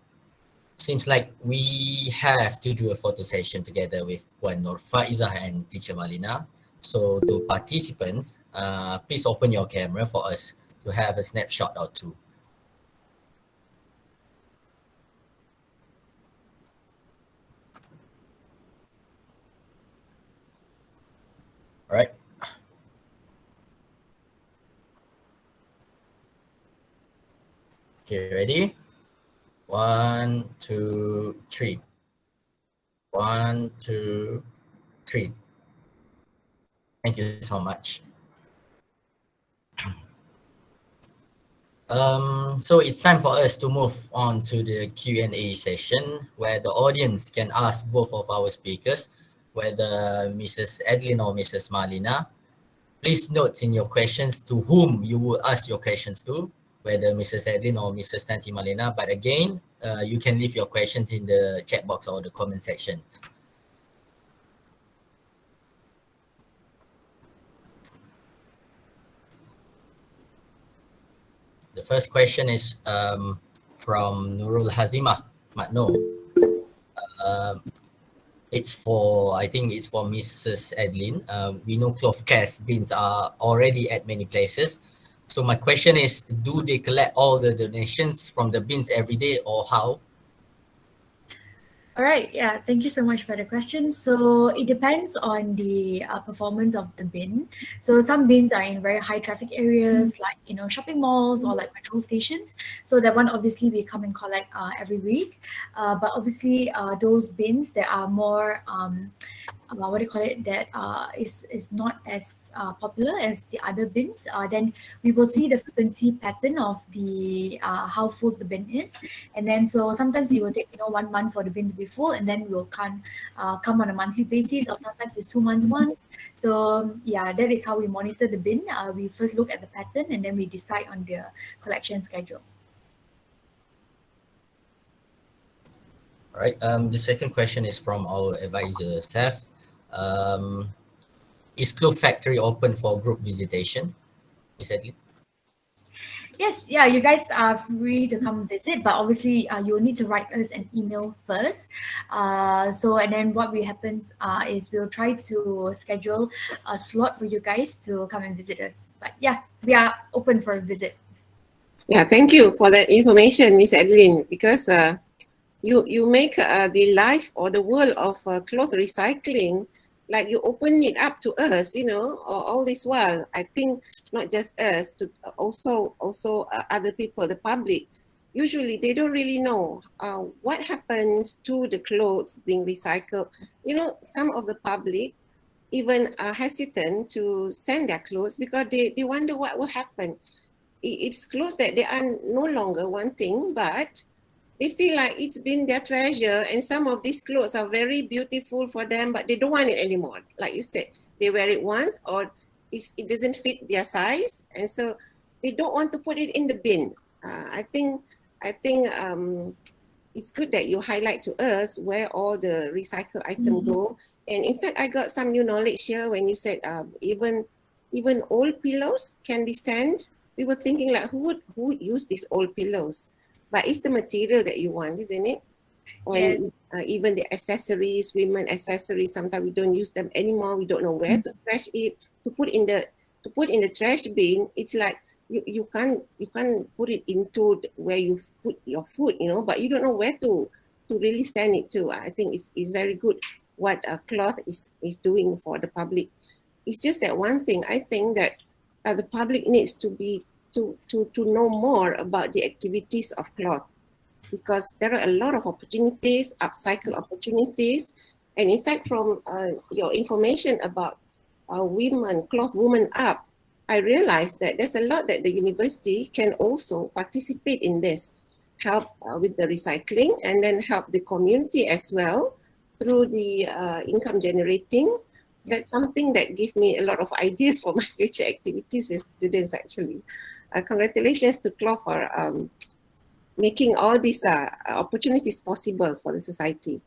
Seems like we have to do a photo session together with Puan Nur Faizah and Teacher Marlena. So to participants, please open your camera for us to have a snapshot or two. All right. Okay, ready? 1, 2, 3. 1, 2, 3. Thank you so much. So it's time for us to move on to the Q&A session where the audience can ask both of our speakers, whether Mrs. Adelyn or Mrs. Marlena. Please note in your questions to whom you will ask your questions to, whether Mrs. Adelyn or Mrs. Tanty Marlena. But again, you can leave your questions in the chat box or the comment section. The first question is from Nurul Hazimah Matno. I think it's for Mrs. Adelyn. We know cloth cast bins are already at many places. So my question is, do they collect all the donations from the bins every day or how? All right, yeah, thank you so much for the question. So it depends on the performance of the bin. So some bins are in very high traffic areas like, shopping malls or like petrol stations. So that one obviously we come and collect every week. But obviously those bins that are more, that is not as popular as the other bins, then we will see the frequency pattern of the how full the bin is. And then so sometimes it will take 1 month for the bin to be full, and then we'll come on a monthly basis, or sometimes it's 2 months once. So yeah, that is how we monitor the bin. We first look at the pattern and then we decide on the collection schedule. All right, the second question is from our advisor, Seth. Is Kloth Factory open for group visitation? Ms. Adelyn? Yes, yeah, you guys are free to come visit, but obviously you'll need to write us an email first. And then what happens is we'll try to schedule a slot for you guys to come and visit us. But yeah, we are open for a visit. Yeah, thank you for that information, Ms. Adelyn, because you make the life or the world of cloth recycling like you open it up to us, you know, all this while. I think not just us, to also other people, the public. Usually they don't really know what happens to the clothes being recycled. You know, some of the public even are hesitant to send their clothes because they wonder what will happen. It's clothes that they are no longer wanting, but they feel like it's been their treasure, and some of these clothes are very beautiful for them, but they don't want it anymore. Like you said, they wear it once or it doesn't fit their size, and so they don't want to put it in the bin. I think it's good that you highlight to us where all the recycled items go. And in fact, I got some new knowledge here when you said even old pillows can be sent. We were thinking like, who would use these old pillows? But it's the material that you want, isn't it? Yes. Even the accessories, women accessories, sometimes we don't use them anymore. We don't know where to trash it. To put in the trash bin, it's like you can't put it into where you put your food, you know, but you don't know where to really send it to. I think it's very good what Kloth is doing for the public. It's just that one thing, I think that the public needs to know more about the activities of Kloth, because there are a lot of opportunities, upcycle opportunities. And in fact, from your information about women, Kloth Women Up, I realized that there's a lot that the university can also participate in this, help with the recycling, and then help the community as well through the income generating. That's something that gives me a lot of ideas for my future activities with students actually. Congratulations to Kloth for making all these opportunities possible for the society.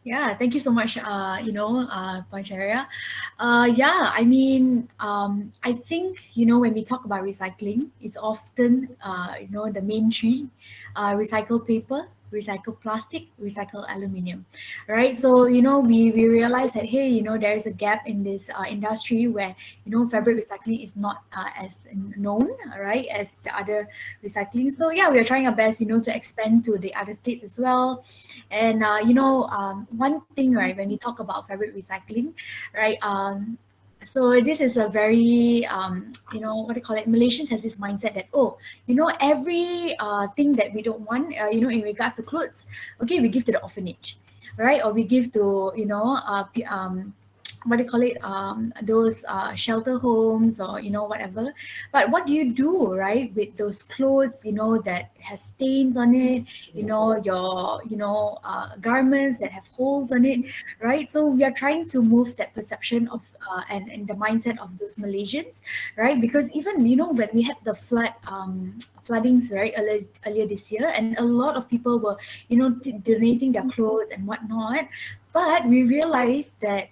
Yeah, thank you so much, Pancharia. Yeah, I mean, I think, when we talk about recycling, it's often, the main three, recycled paper, recycled plastic, recycled aluminium, right? So, we realize that, hey, there is a gap in this industry where, fabric recycling is not as known, right, as the other recycling. So, yeah, we are trying our best, to expand to the other states as well. And, one thing, right, when we talk about fabric recycling, right, so this is a very, what do you call it? Malaysians has this mindset that, every thing that we don't want, in regards to clothes, okay, we give to the orphanage, right? Or we give to, what do you call it? Those shelter homes or, whatever. But what do you do, right, with those clothes, that has stains on it, your, garments that have holes on it, right? So we are trying to move that perception of and the mindset of those Malaysians, right? Because even, when we had the floodings, right, earlier this year, and a lot of people were, donating their clothes and whatnot, but we realized that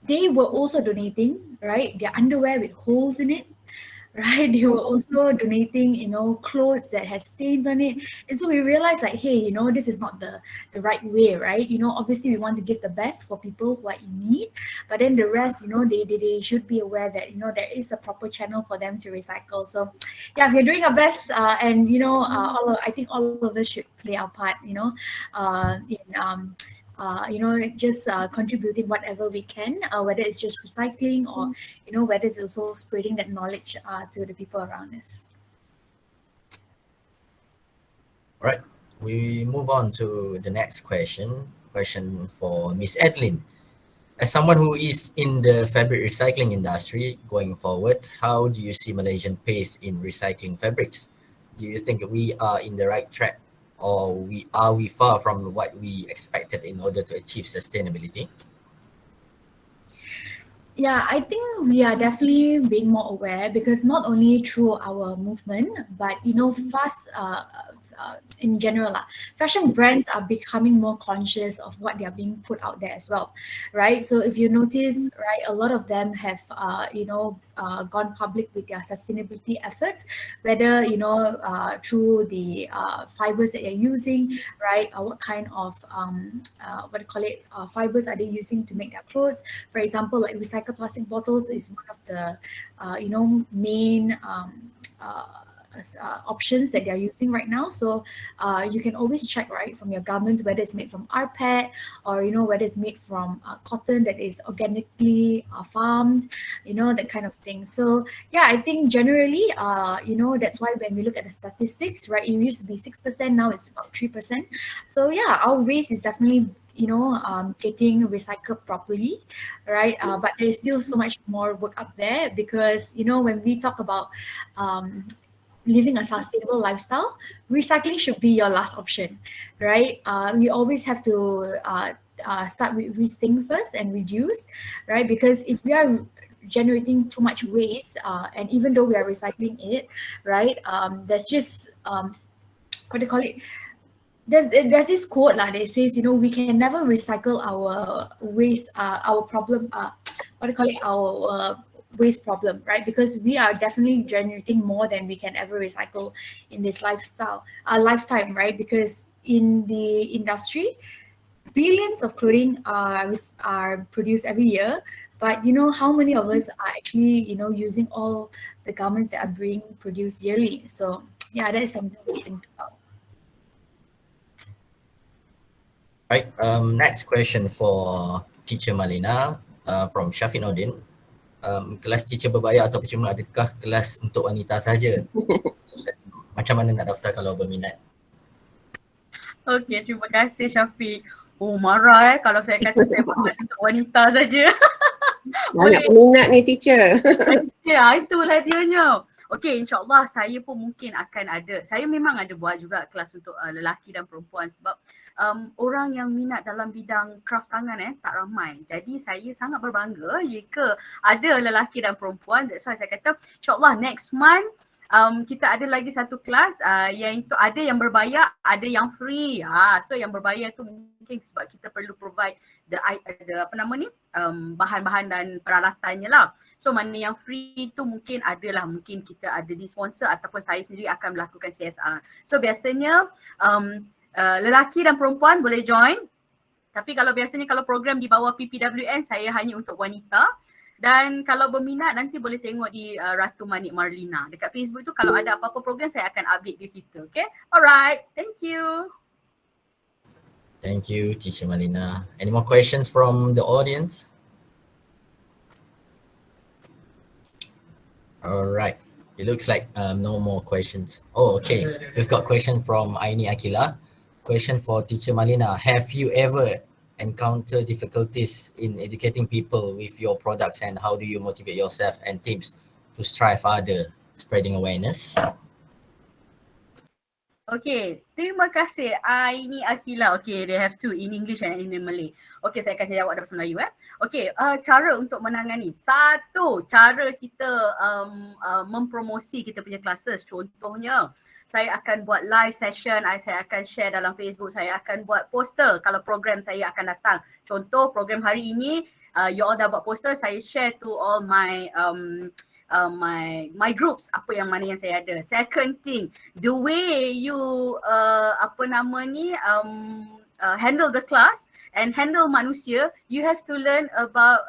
they were also donating, right, their underwear with holes in it, right? They were also donating, clothes that has stains on it. And so we realized like, hey, this is not the right way, right? Obviously we want to give the best for people who are in need, but then the rest, they should be aware that, there is a proper channel for them to recycle. So yeah, we're doing our best, and I think all of us should play our part, in just contributing whatever we can, whether it's just recycling or, whether it's also spreading that knowledge to the people around us. All right, we move on to the next question. Question for Miss Adelyn. As someone who is in the fabric recycling industry going forward, how do you see Malaysian pace in recycling fabrics? Do you think we are in the right track, or are we far from what we expected in order to achieve sustainability? Yeah, I think we are definitely being more aware, because not only through our movement, but fast in general, fashion brands are becoming more conscious of what they are being put out there as well, right? So if you notice, right, a lot of them have gone public with their sustainability efforts, whether through the fibers that they're using, right, or what kind of fibers are they using to make their clothes. For example, like recycled plastic bottles is one of the main options that they're using right now. So you can always check, right, from your garments whether it's made from rPET or whether it's made from cotton that is organically farmed, that kind of thing. So yeah, I think generally that's why when we look at the statistics, right, it used to be 6%, now it's about 3%. So yeah, our waste is definitely getting recycled properly, right? But there's still so much more work up there, because when we talk about living a sustainable lifestyle, recycling should be your last option, right? We always have to start with rethink first and reduce, right? Because if we are generating too much waste, and even though we are recycling it, right, there's just what do you call it? There's this quote that says, we can never recycle our waste, our problem, what do you call it, our waste problem, right? Because we are definitely generating more than we can ever recycle in this lifetime, right? Because in the industry, billions of clothing are produced every year, but how many of us are actually using all the garments that are being produced yearly? So yeah, that is something to think about. Right, next question for Teacher Marlena from Syafiq Nordin. Kelas teacher berbayar atau percuma, adakah kelas untuk wanita sahaja? Macam mana nak daftar kalau berminat? Okey, terima kasih Syafiq. Oh, marah kalau saya kata saya buat kelas untuk wanita saja. Banyak peminat ni teacher. Ya, itulah dianya. Okey, insyaAllah saya pun mungkin akan ada. Saya memang ada buat juga kelas untuk lelaki dan perempuan, sebab orang yang minat dalam bidang craft tangan tak ramai. Jadi saya sangat berbangga jika ada lelaki dan perempuan. That's why saya kata insyaAllah next month kita ada lagi satu kelas yang itu ada yang berbayar, ada yang free. So yang berbayar tu mungkin sebab kita perlu provide the bahan-bahan dan peralatannya lah. So mana yang free tu mungkin kita ada di sponsor ataupun saya sendiri akan melakukan CSR. So biasanya lelaki dan perempuan boleh join. Tapi kalau program di bawah PPWN, saya hanya untuk wanita. Dan kalau berminat nanti boleh tengok di Ratu Manik Marlena. Dekat Facebook tu kalau ada apa-apa program saya akan update di situ. Okay? Alright. Thank you. Thank you, Teacher Marlena. Any more questions from the audience? Alright. It looks like no more questions. Oh, okay. We've got question from Aini Akila. Question for Teacher Marlena. Have you ever encountered difficulties in educating people with your products, and how do you motivate yourself and teams to strive harder spreading awareness? Okay, terima kasih Aini Akila. Okay, they have two, in English and in Malay. Okay, saya akan jawab dalam bahasa Melayu. Okay, cara untuk menangani. Satu, cara kita mempromosi kita punya classes. Contohnya, saya akan buat live session, saya akan share dalam Facebook, saya akan buat poster kalau program saya akan datang. Contoh program hari ini, you all dah buat poster, saya share to all my my groups, mana yang saya ada. Second thing, the way you handle the class and handle manusia, you have to learn about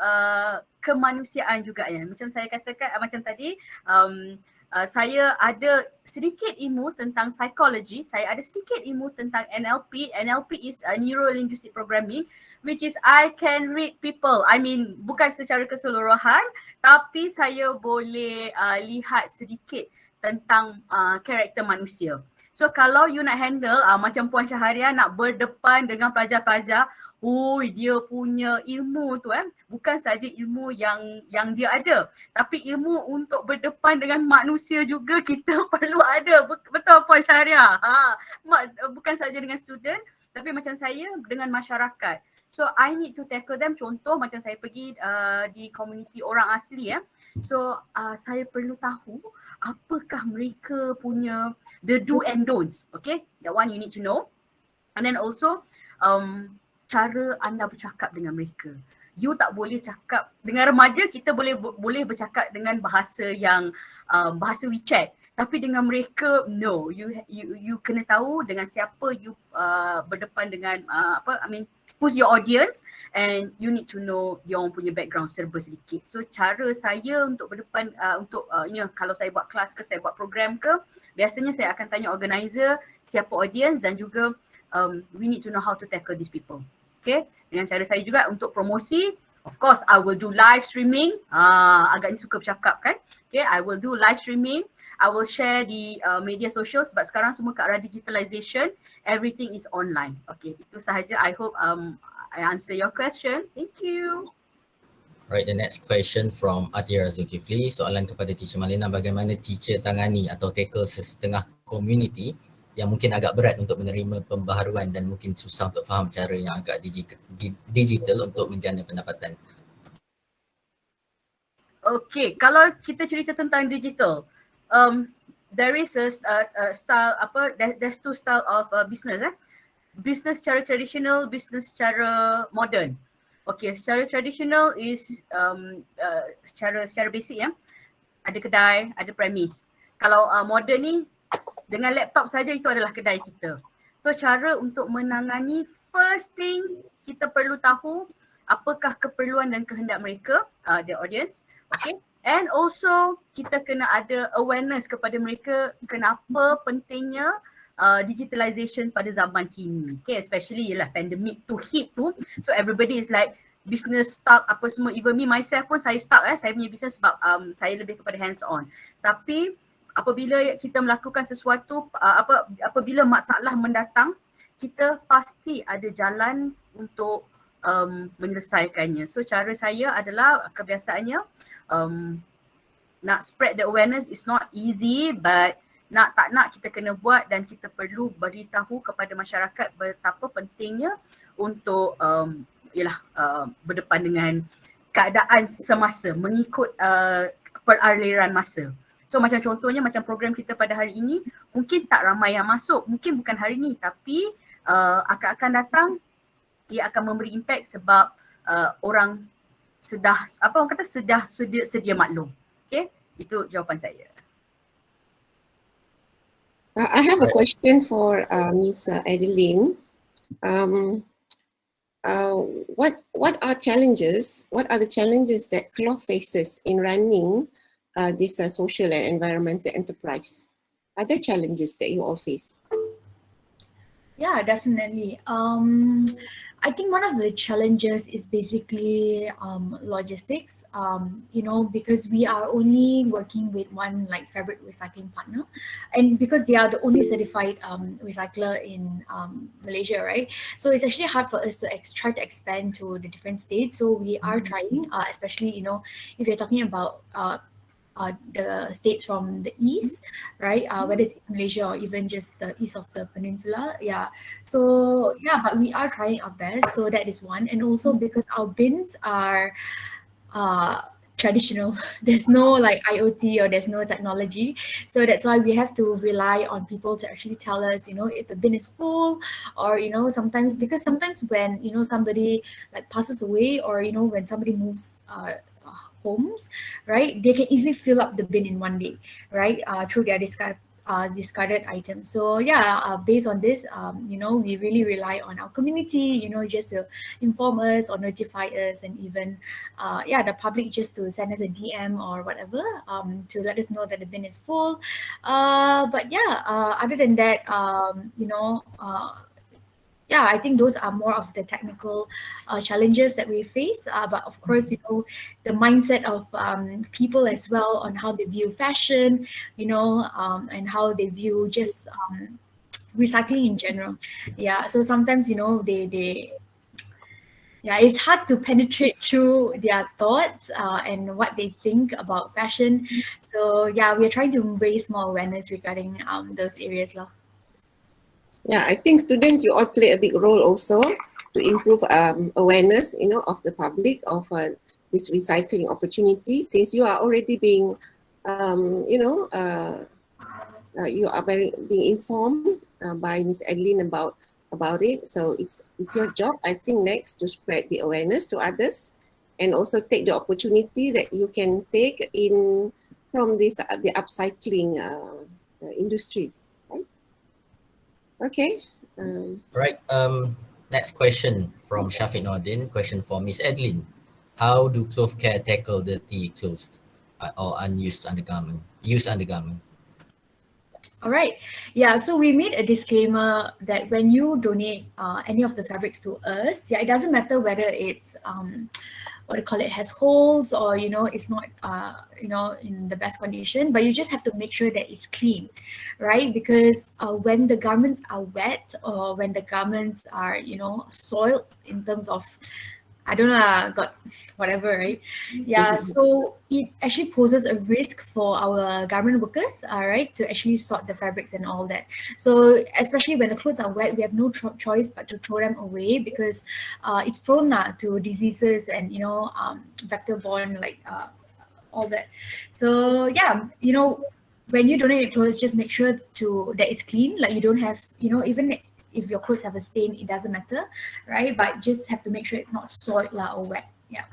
kemanusiaan juga ya. Macam saya katakan, macam tadi, saya ada sedikit ilmu tentang psychology, saya ada sedikit ilmu tentang NLP. NLP is Neuro Linguistic Programming, which is I can read people. I mean, bukan secara keseluruhan, tapi saya boleh lihat sedikit tentang karakter manusia. So kalau you nak handle macam Puan Syahariah nak berdepan dengan pelajar-pelajar, dia punya ilmu tu bukan saja ilmu yang dia ada, tapi ilmu untuk berdepan dengan manusia juga kita perlu ada. Betul Puan Syahariah? Bukan saja dengan student, tapi macam saya dengan masyarakat. So I need to tackle them. Contoh macam saya pergi di komuniti orang asli So saya perlu tahu apakah mereka punya the do and don'ts. Okay, that one you need to know. And then also cara anda bercakap dengan mereka. You tak boleh cakap dengan remaja, kita boleh bercakap dengan bahasa yang bahasa WeChat. Tapi dengan mereka, no. You kena tahu dengan siapa you berdepan dengan who's your audience, and you need to know dia orang punya background serba sedikit. So cara saya untuk berdepan kalau saya buat kelas ke, saya buat program ke, biasanya saya akan tanya organizer, siapa audience dan juga we need to know how to tackle these people. Okay, dengan cara saya juga untuk promosi, of course I will do live streaming, agaknya suka bercakap kan. Okay, I will do live streaming, I will share di media sosial sebab sekarang semua ke arah digitalization, everything is online. Okay, itu sahaja. I hope I answer your question. Thank you. Right, the next question from Atira Zulkifli. Soalan kepada Teacher Marlena, bagaimana teacher tangani atau tackle sesetengah community yang mungkin agak berat untuk menerima pembaharuan dan mungkin susah untuk faham cara yang agak digital untuk menjana pendapatan? Okay, kalau kita cerita tentang digital, there is a style there's two style of business. Business secara traditional, business secara modern. Okay, secara traditional is secara basic ya. Ada kedai, ada premis. Kalau modern ni dengan laptop saja itu adalah kedai kita. So cara untuk menangani, first thing kita perlu tahu apakah keperluan dan kehendak mereka, the audience. Okay. And also kita kena ada awareness kepada mereka kenapa pentingnya digitalization pada zaman kini. Okay, especially ialah pandemic tu hit tu. So everybody is like business stuck apa semua. Even me myself pun saya stuck saya punya business sebab saya lebih kepada hands on. Tapi apabila kita melakukan sesuatu, apabila masalah mendatang, kita pasti ada jalan untuk menyelesaikannya. So cara saya adalah kebiasaannya nak spread the awareness is not easy, but nak tak nak kita kena buat dan kita perlu beritahu kepada masyarakat betapa pentingnya untuk berdepan dengan keadaan semasa, mengikut peraliran masa. So macam contohnya macam program kita pada hari ini, mungkin tak ramai yang masuk, mungkin bukan hari ini, tapi akan datang ia akan memberi impact sebab orang sedia maklum. Okay, itu jawapan saya. I have a question for Miss Adelyn. What are challenges? What are the challenges that Kloth faces in running this social and environmental enterprise? Are there challenges that you all face? Yeah, definitely. I think one of the challenges is basically logistics, because we are only working with one like fabric recycling partner, and because they are the only certified recycler in Malaysia, right? So it's actually hard for us to try to expand to the different states. So we are trying, especially, if you're talking about the states from the east, right? Whether it's Malaysia or even just the east of the peninsula, yeah. So yeah, but we are trying our best. So that is one, and also because our bins are traditional. There's no like IoT or there's no technology, so that's why we have to rely on people to actually tell us, if the bin is full, or sometimes when somebody like passes away, or when somebody moves homes, right, they can easily fill up the bin in one day, right, through their discarded items. So yeah, based on this, we really rely on our community, just to inform us or notify us, and even the public just to send us a DM or whatever, to let us know that the bin is full. But yeah, other than that, yeah, I think those are more of the technical challenges that we face. But of course, the mindset of people as well on how they view fashion, and how they view just recycling in general. Yeah, so sometimes, it's hard to penetrate through their thoughts and what they think about fashion. So yeah, we are trying to raise more awareness regarding those areas. Yeah, I think students, you all play a big role also to improve awareness, of the public of this recycling opportunity. Since you are already being, you are being informed by Ms. Adelyn about it. So it's your job, I think, next to spread the awareness to others, and also take the opportunity that you can take from this the upcycling industry. Okay. Right. Next question from Shafiq Nordin. Question for Miss Adelyn. How do Kloth Care tackle dirty clothes or unused undergarment? All right. Yeah, so we made a disclaimer that when you donate any of the fabrics to us, yeah, it doesn't matter whether it's what do you call it, has holes or it's not in the best condition, but you just have to make sure that it's clean, right? Because when the garments are wet or when the garments are soiled in terms of, I don't know, got whatever, right? Yeah, so it actually poses a risk for our garment workers, right, to actually sort the fabrics and all that. So especially when the clothes are wet, we have no choice but to throw them away because it's prone to diseases and vector-borne all that. So yeah, when you donate your clothes, just make sure that it's clean. Like you don't have, even if your clothes have a stain, it doesn't matter, right? But just have to make sure it's not soiled or wet. Yeah.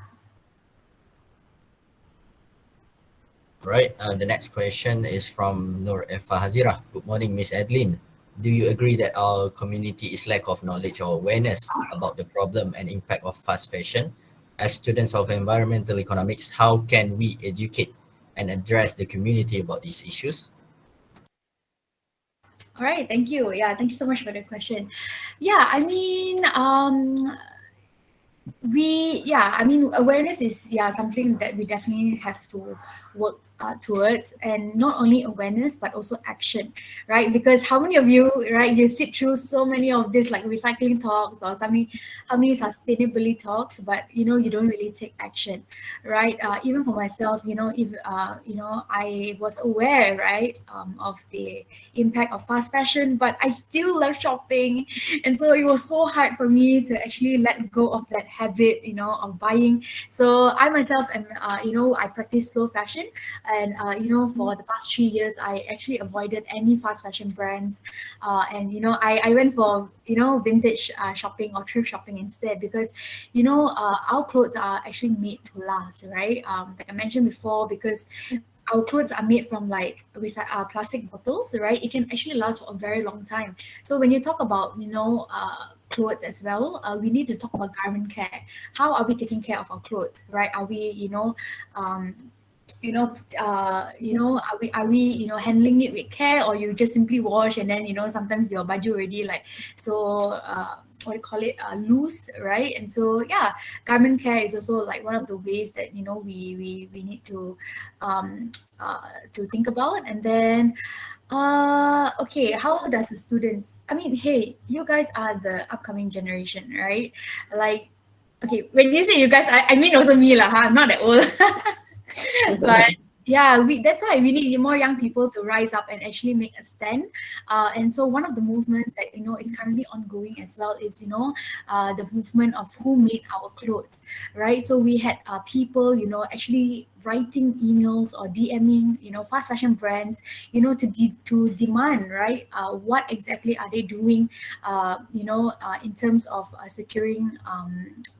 Right. The next question is from Nur Efa Hazira. Good morning, Miss Adelyn. Do you agree that our community is lack of knowledge or awareness about the problem and impact of fast fashion? As students of environmental economics, how can we educate and address the community about these issues? All right, thank you. Yeah, thank you so much for the question. Yeah, I mean, awareness is something that we definitely have to work towards, and not only awareness but also action, right? Because how many of you, right, you sit through so many of this like recycling talks or how many sustainability talks, but you don't really take action, right? Even for myself, if I was aware, right, of the impact of fast fashion, but I still love shopping, and so it was so hard for me to actually let go of that habit, of buying. So I myself am, I practice slow fashion, and for the past 3 years, I actually avoided any fast fashion brands, and I went for vintage shopping or thrift shopping instead, because our clothes are actually made to last, right? Like I mentioned before, because our clothes are made from like plastic bottles, right? It can actually last for a very long time. So when you talk about clothes as well, we need to talk about garment care. How are we taking care of our clothes, right? Are we are we handling it with care, or you just simply wash and then sometimes your baju already like so what do you call it, loose, right? And so yeah, garment care is also like one of the ways that we need to think about. And then okay, how does the students, I mean, hey, you guys are the upcoming generation, right? Like, okay, when you say you guys, I mean also me lah, I'm not that old. But yeah, that's why we need more young people to rise up and actually make a stand. And so one of the movements that is currently ongoing as well is the movement of who made our clothes, right? So we had people actually writing emails or DMing fast fashion brands to demand, right, what exactly are they doing in terms of securing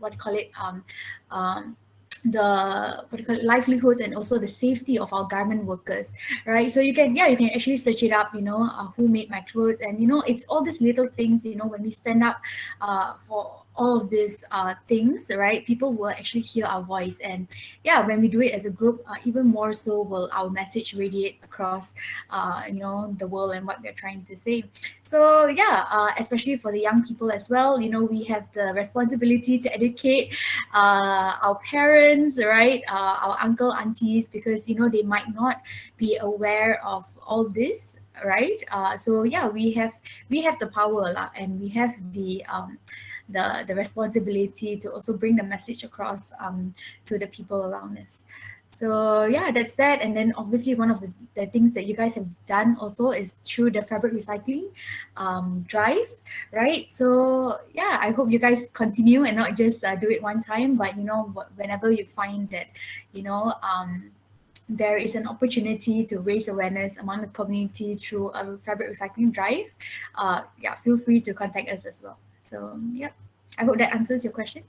what do you call it, the what do you call it, livelihoods and also the safety of our garment workers, right? So you can actually search it up, who made my clothes, and it's all these little things, when we stand up for all of these things, right, people will actually hear our voice. And yeah, when we do it as a group, even more so will our message radiate across the world and what we're trying to say. So yeah, especially for the young people as well, we have the responsibility to educate our parents, right, our uncle, aunties, because they might not be aware of all this, right? So yeah, we have the power and we have the responsibility to also bring the message across to the people around us. So yeah, that's that. And then obviously one of the things that you guys have done also is through the fabric recycling drive, right? So yeah, I hope you guys continue and not just do it one time, but whenever you find that there is an opportunity to raise awareness among the community through a fabric recycling drive, yeah, feel free to contact us as well. So yeah, I hope that answers your question.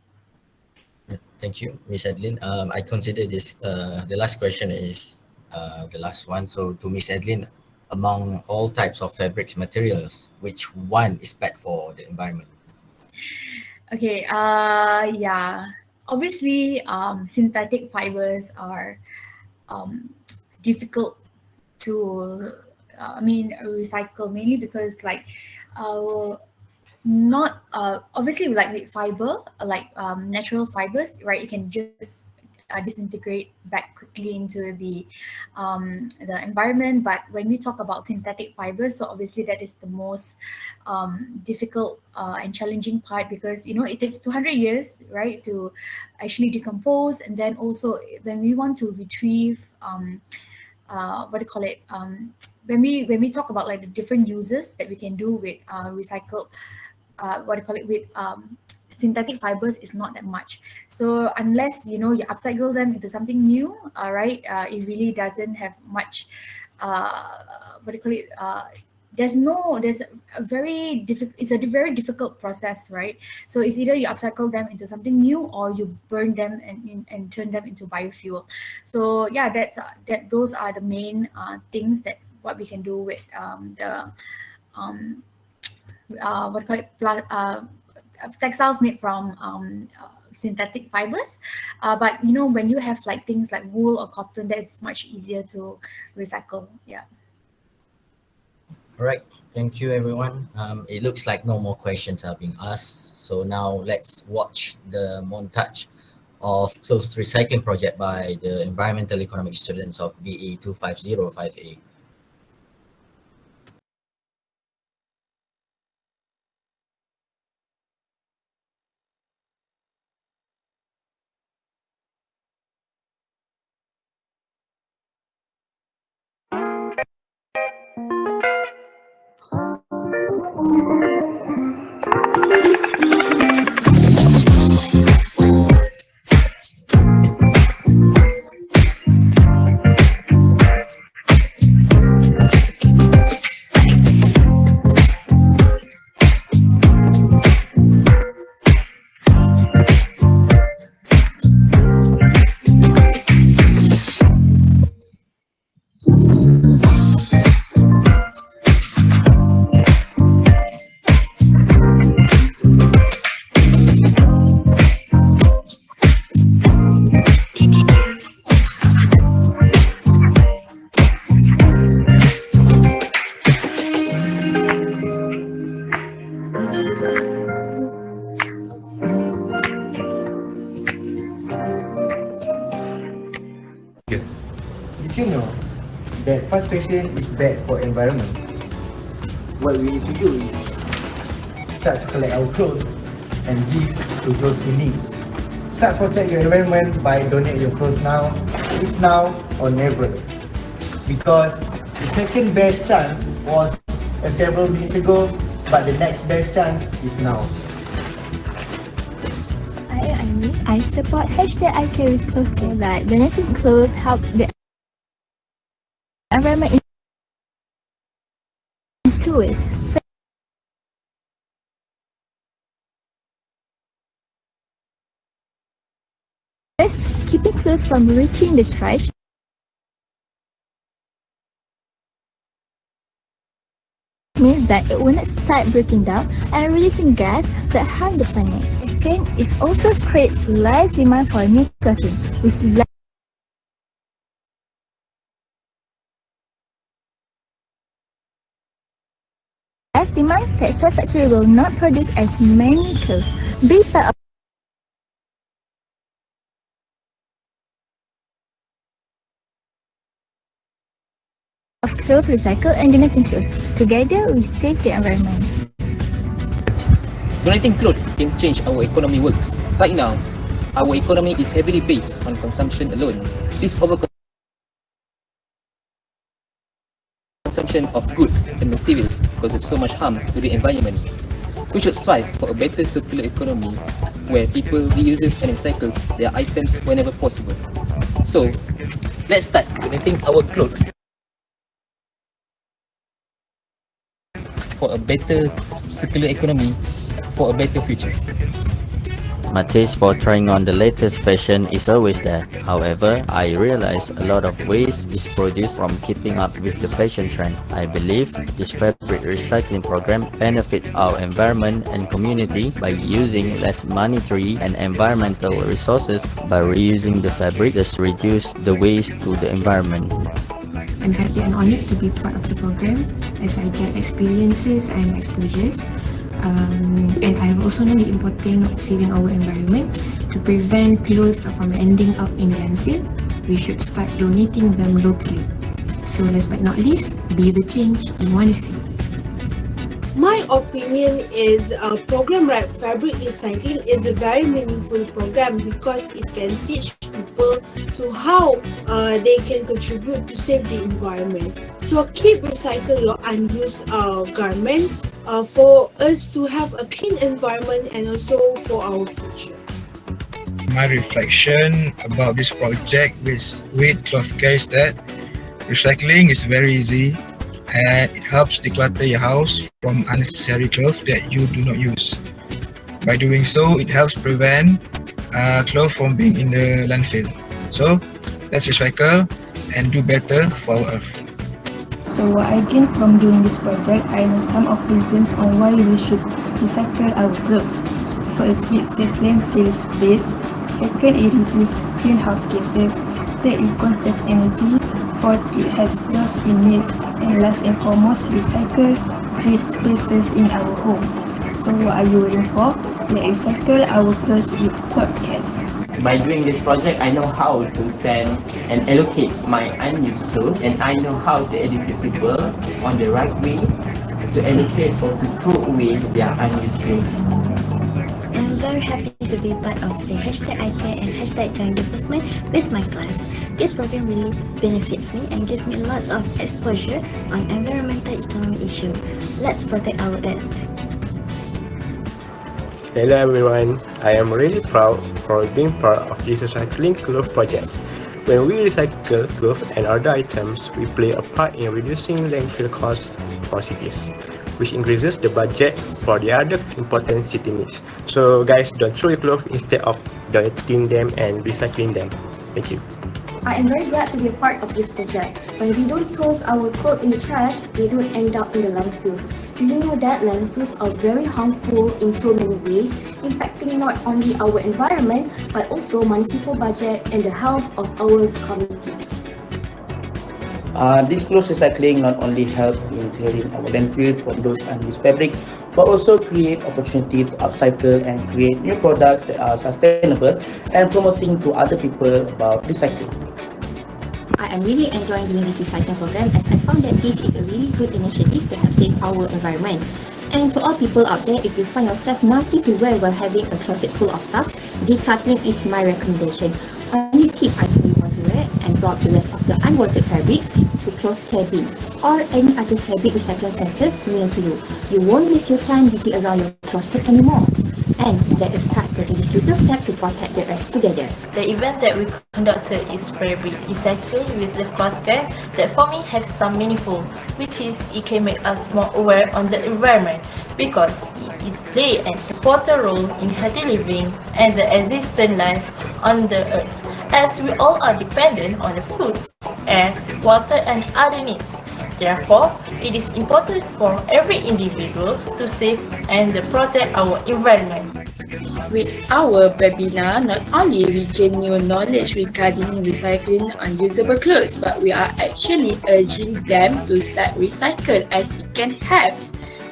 Thank you, Miss Adelyn. I consider this the last question is the last one. So to Miss Adelyn, among all types of fabrics materials, which one is bad for the environment? Okay, yeah, obviously synthetic fibers are difficult to recycle, mainly because like not obviously like with fiber, like natural fibers, right? You can just disintegrate back quickly into the environment. But when we talk about synthetic fibers, so obviously that is the most difficult and challenging part, because it takes 200 years, right, to actually decompose. And then also when we want to retrieve what do you call it, when we talk about like the different uses that we can do with recycled with synthetic fibers, is not that much. So unless you upcycle them into something new, right, it really doesn't have much there's a very difficult process, right? So it's either you upcycle them into something new, or you burn them and turn them into biofuel. So yeah, those are the main things that what we can do with the textiles made from synthetic fibers. But when you have like things like wool or cotton, that's much easier to recycle. Yeah. All right, thank you everyone. It looks like no more questions are being asked. So now let's watch the montage of closed recycling project by the environmental economics students of BE 2505A. Did you know that fast fashion is bad for environment? What we need to do is start to collect our clothes and give to those who need. Start protect your environment by donate your clothes now. It's now or never. Because the second best chance was several minutes ago, but the next best chance is now. I support #I Carry Clothes Care. Like donating clothes help the environment in two ways. First, keeping clothes from reaching the trash. Means that it will not start breaking down and releasing gas that harm the planet. Second, it also creates less demand for new clothing, with less demand. Textile factory will not produce as many clothes. Be part of clothes recycle and donating clothes. Together, we save the environment. Donating clothes can change our economy works. Right now, our economy is heavily based on consumption alone. This overconsumption of goods and materials causes so much harm to the environment. We should strive for a better circular economy where people reuses and recycles their items whenever possible. So, let's start donating our clothes for a better circular economy, for a better future. My taste for trying on the latest fashion is always there. However, I realize a lot of waste is produced from keeping up with the fashion trend. I believe this fabric recycling program benefits our environment and community by using less monetary and environmental resources. By reusing the fabric, thus reduce the waste to the environment. I'm happy and honored to be part of the program as I get experiences and exposures. And I have also known the importance of saving our environment. To prevent clothes from ending up in landfill, we should start donating them locally. So last but not least, be the change you want to see. My opinion is a program like fabric recycling is a very meaningful program because it can teach people to how they can contribute to save the environment. So keep recycle your unused garment for us to have a clean environment and also for our future. My reflection about this project with Kloth is that recycling is very easy and it helps declutter your house from unnecessary clothes that you do not use. By doing so, it helps prevent clothes from being in the landfill. So let's recycle and do better for our earth. So what I gained from doing this project, I know some of the reasons on why we should recycle our clothes. First, it saves landfill space. Second, it reduces greenhouse gases. Third, it conserves energy. Fourth, it helps those in need. And last and foremost, recycle creates spaces in our home. So what are you waiting for? Let's recycle our clothes with Kloth. By doing this project, I know how to send and allocate my unused clothes, and I know how to educate people on the right way to allocate or to throw away their unused clothes. I'm very happy to be part of the #ICARE and #Joint Development with my class. This program really benefits me and gives me lots of exposure on environmental economic issue. Let's protect our earth. Hello everyone, I am really proud for being part of this recycling cloth project. When we recycle cloth and other items, we play a part in reducing landfill costs for cities, which increases the budget for the other important city needs. So guys, don't throw your clothes instead of donating them and recycling them. Thank you. I am very glad to be a part of this project. When we don't toss our clothes in the trash, they don't end up in the landfills. Do you know that landfills are very harmful in so many ways, impacting not only our environment, but also municipal budget and the health of our communities? This cloth recycling not only help in clearing our landfills from those unused fabric, but also create opportunity to upcycle and create new products that are sustainable and promoting to other people about recycling. I am really enjoying doing this recycling program as I found that this is a really good initiative to help save our environment. And to all people out there, if you find yourself nothing to wear while having a closet full of stuff, decluttering is my recommendation. Only keep items you want to wear and drop the rest of the unwanted fabric to Kloth bin or any other fabric recycling center near to you. You won't waste your time digging around your closet anymore. And let us start taking this little step to protect the earth together. The event that we conducted is fabric recycling with the Kloth that for me has some meaningful, which is it can make us more aware on the environment because it is play an important role in healthy living and the existent life on the earth, as we all are dependent on the food, air, water and other needs. Therefore, it is important for every individual to save and protect our environment. With our webinar, not only we gain new knowledge regarding recycling unusable clothes, but we are actually urging them to start recycle as it can help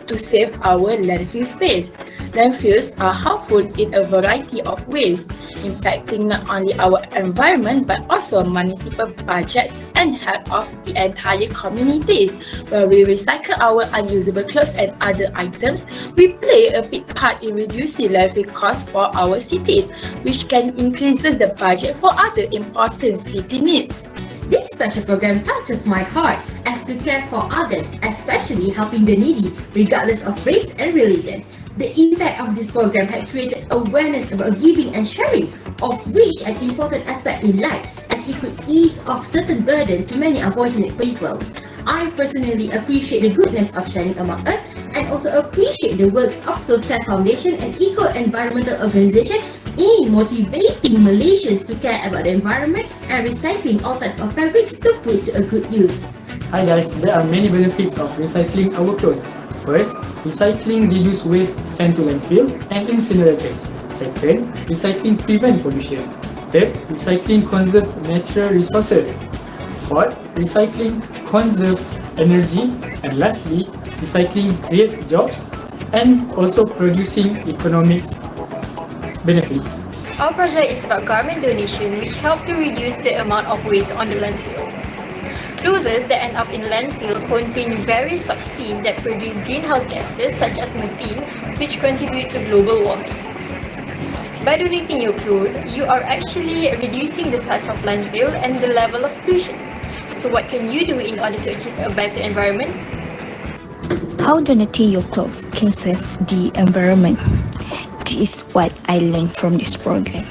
to save our landfill space. Landfills are harmful in a variety of ways, impacting not only our environment but also municipal budgets and health of the entire communities. When we recycle our unusable clothes and other items, we play a big part in reducing landfill costs for our cities, which can increase the budget for other important city needs. This special program touches my heart as to care for others, especially helping the needy, regardless of race and religion. The impact of this program had created awareness about giving and sharing, of which an important aspect in life, as we could ease off certain burden to many unfortunate people. I personally appreciate the goodness of sharing among us and also appreciate the works of Kloth Foundation and eco-environmental organisation in motivating Malaysians to care about the environment and recycling all types of fabrics to put to a good use. Hi guys, there are many benefits of recycling our clothes. First, recycling reduces waste sent to landfill and incinerators. Second, recycling prevents pollution. Third, recycling conserves natural resources. Fourth, recycling conserve energy, and lastly, recycling creates jobs and also producing economic benefits. Our project is about garment donation, which help to reduce the amount of waste on the landfill. Clothes that end up in landfill contain various toxins that produce greenhouse gases such as methane, which contribute to global warming. By donating your clothes, you are actually reducing the size of landfill and the level of pollution. So what can you do in order to achieve a better environment? How donating your clothes can save the environment. This is what I learned from this program.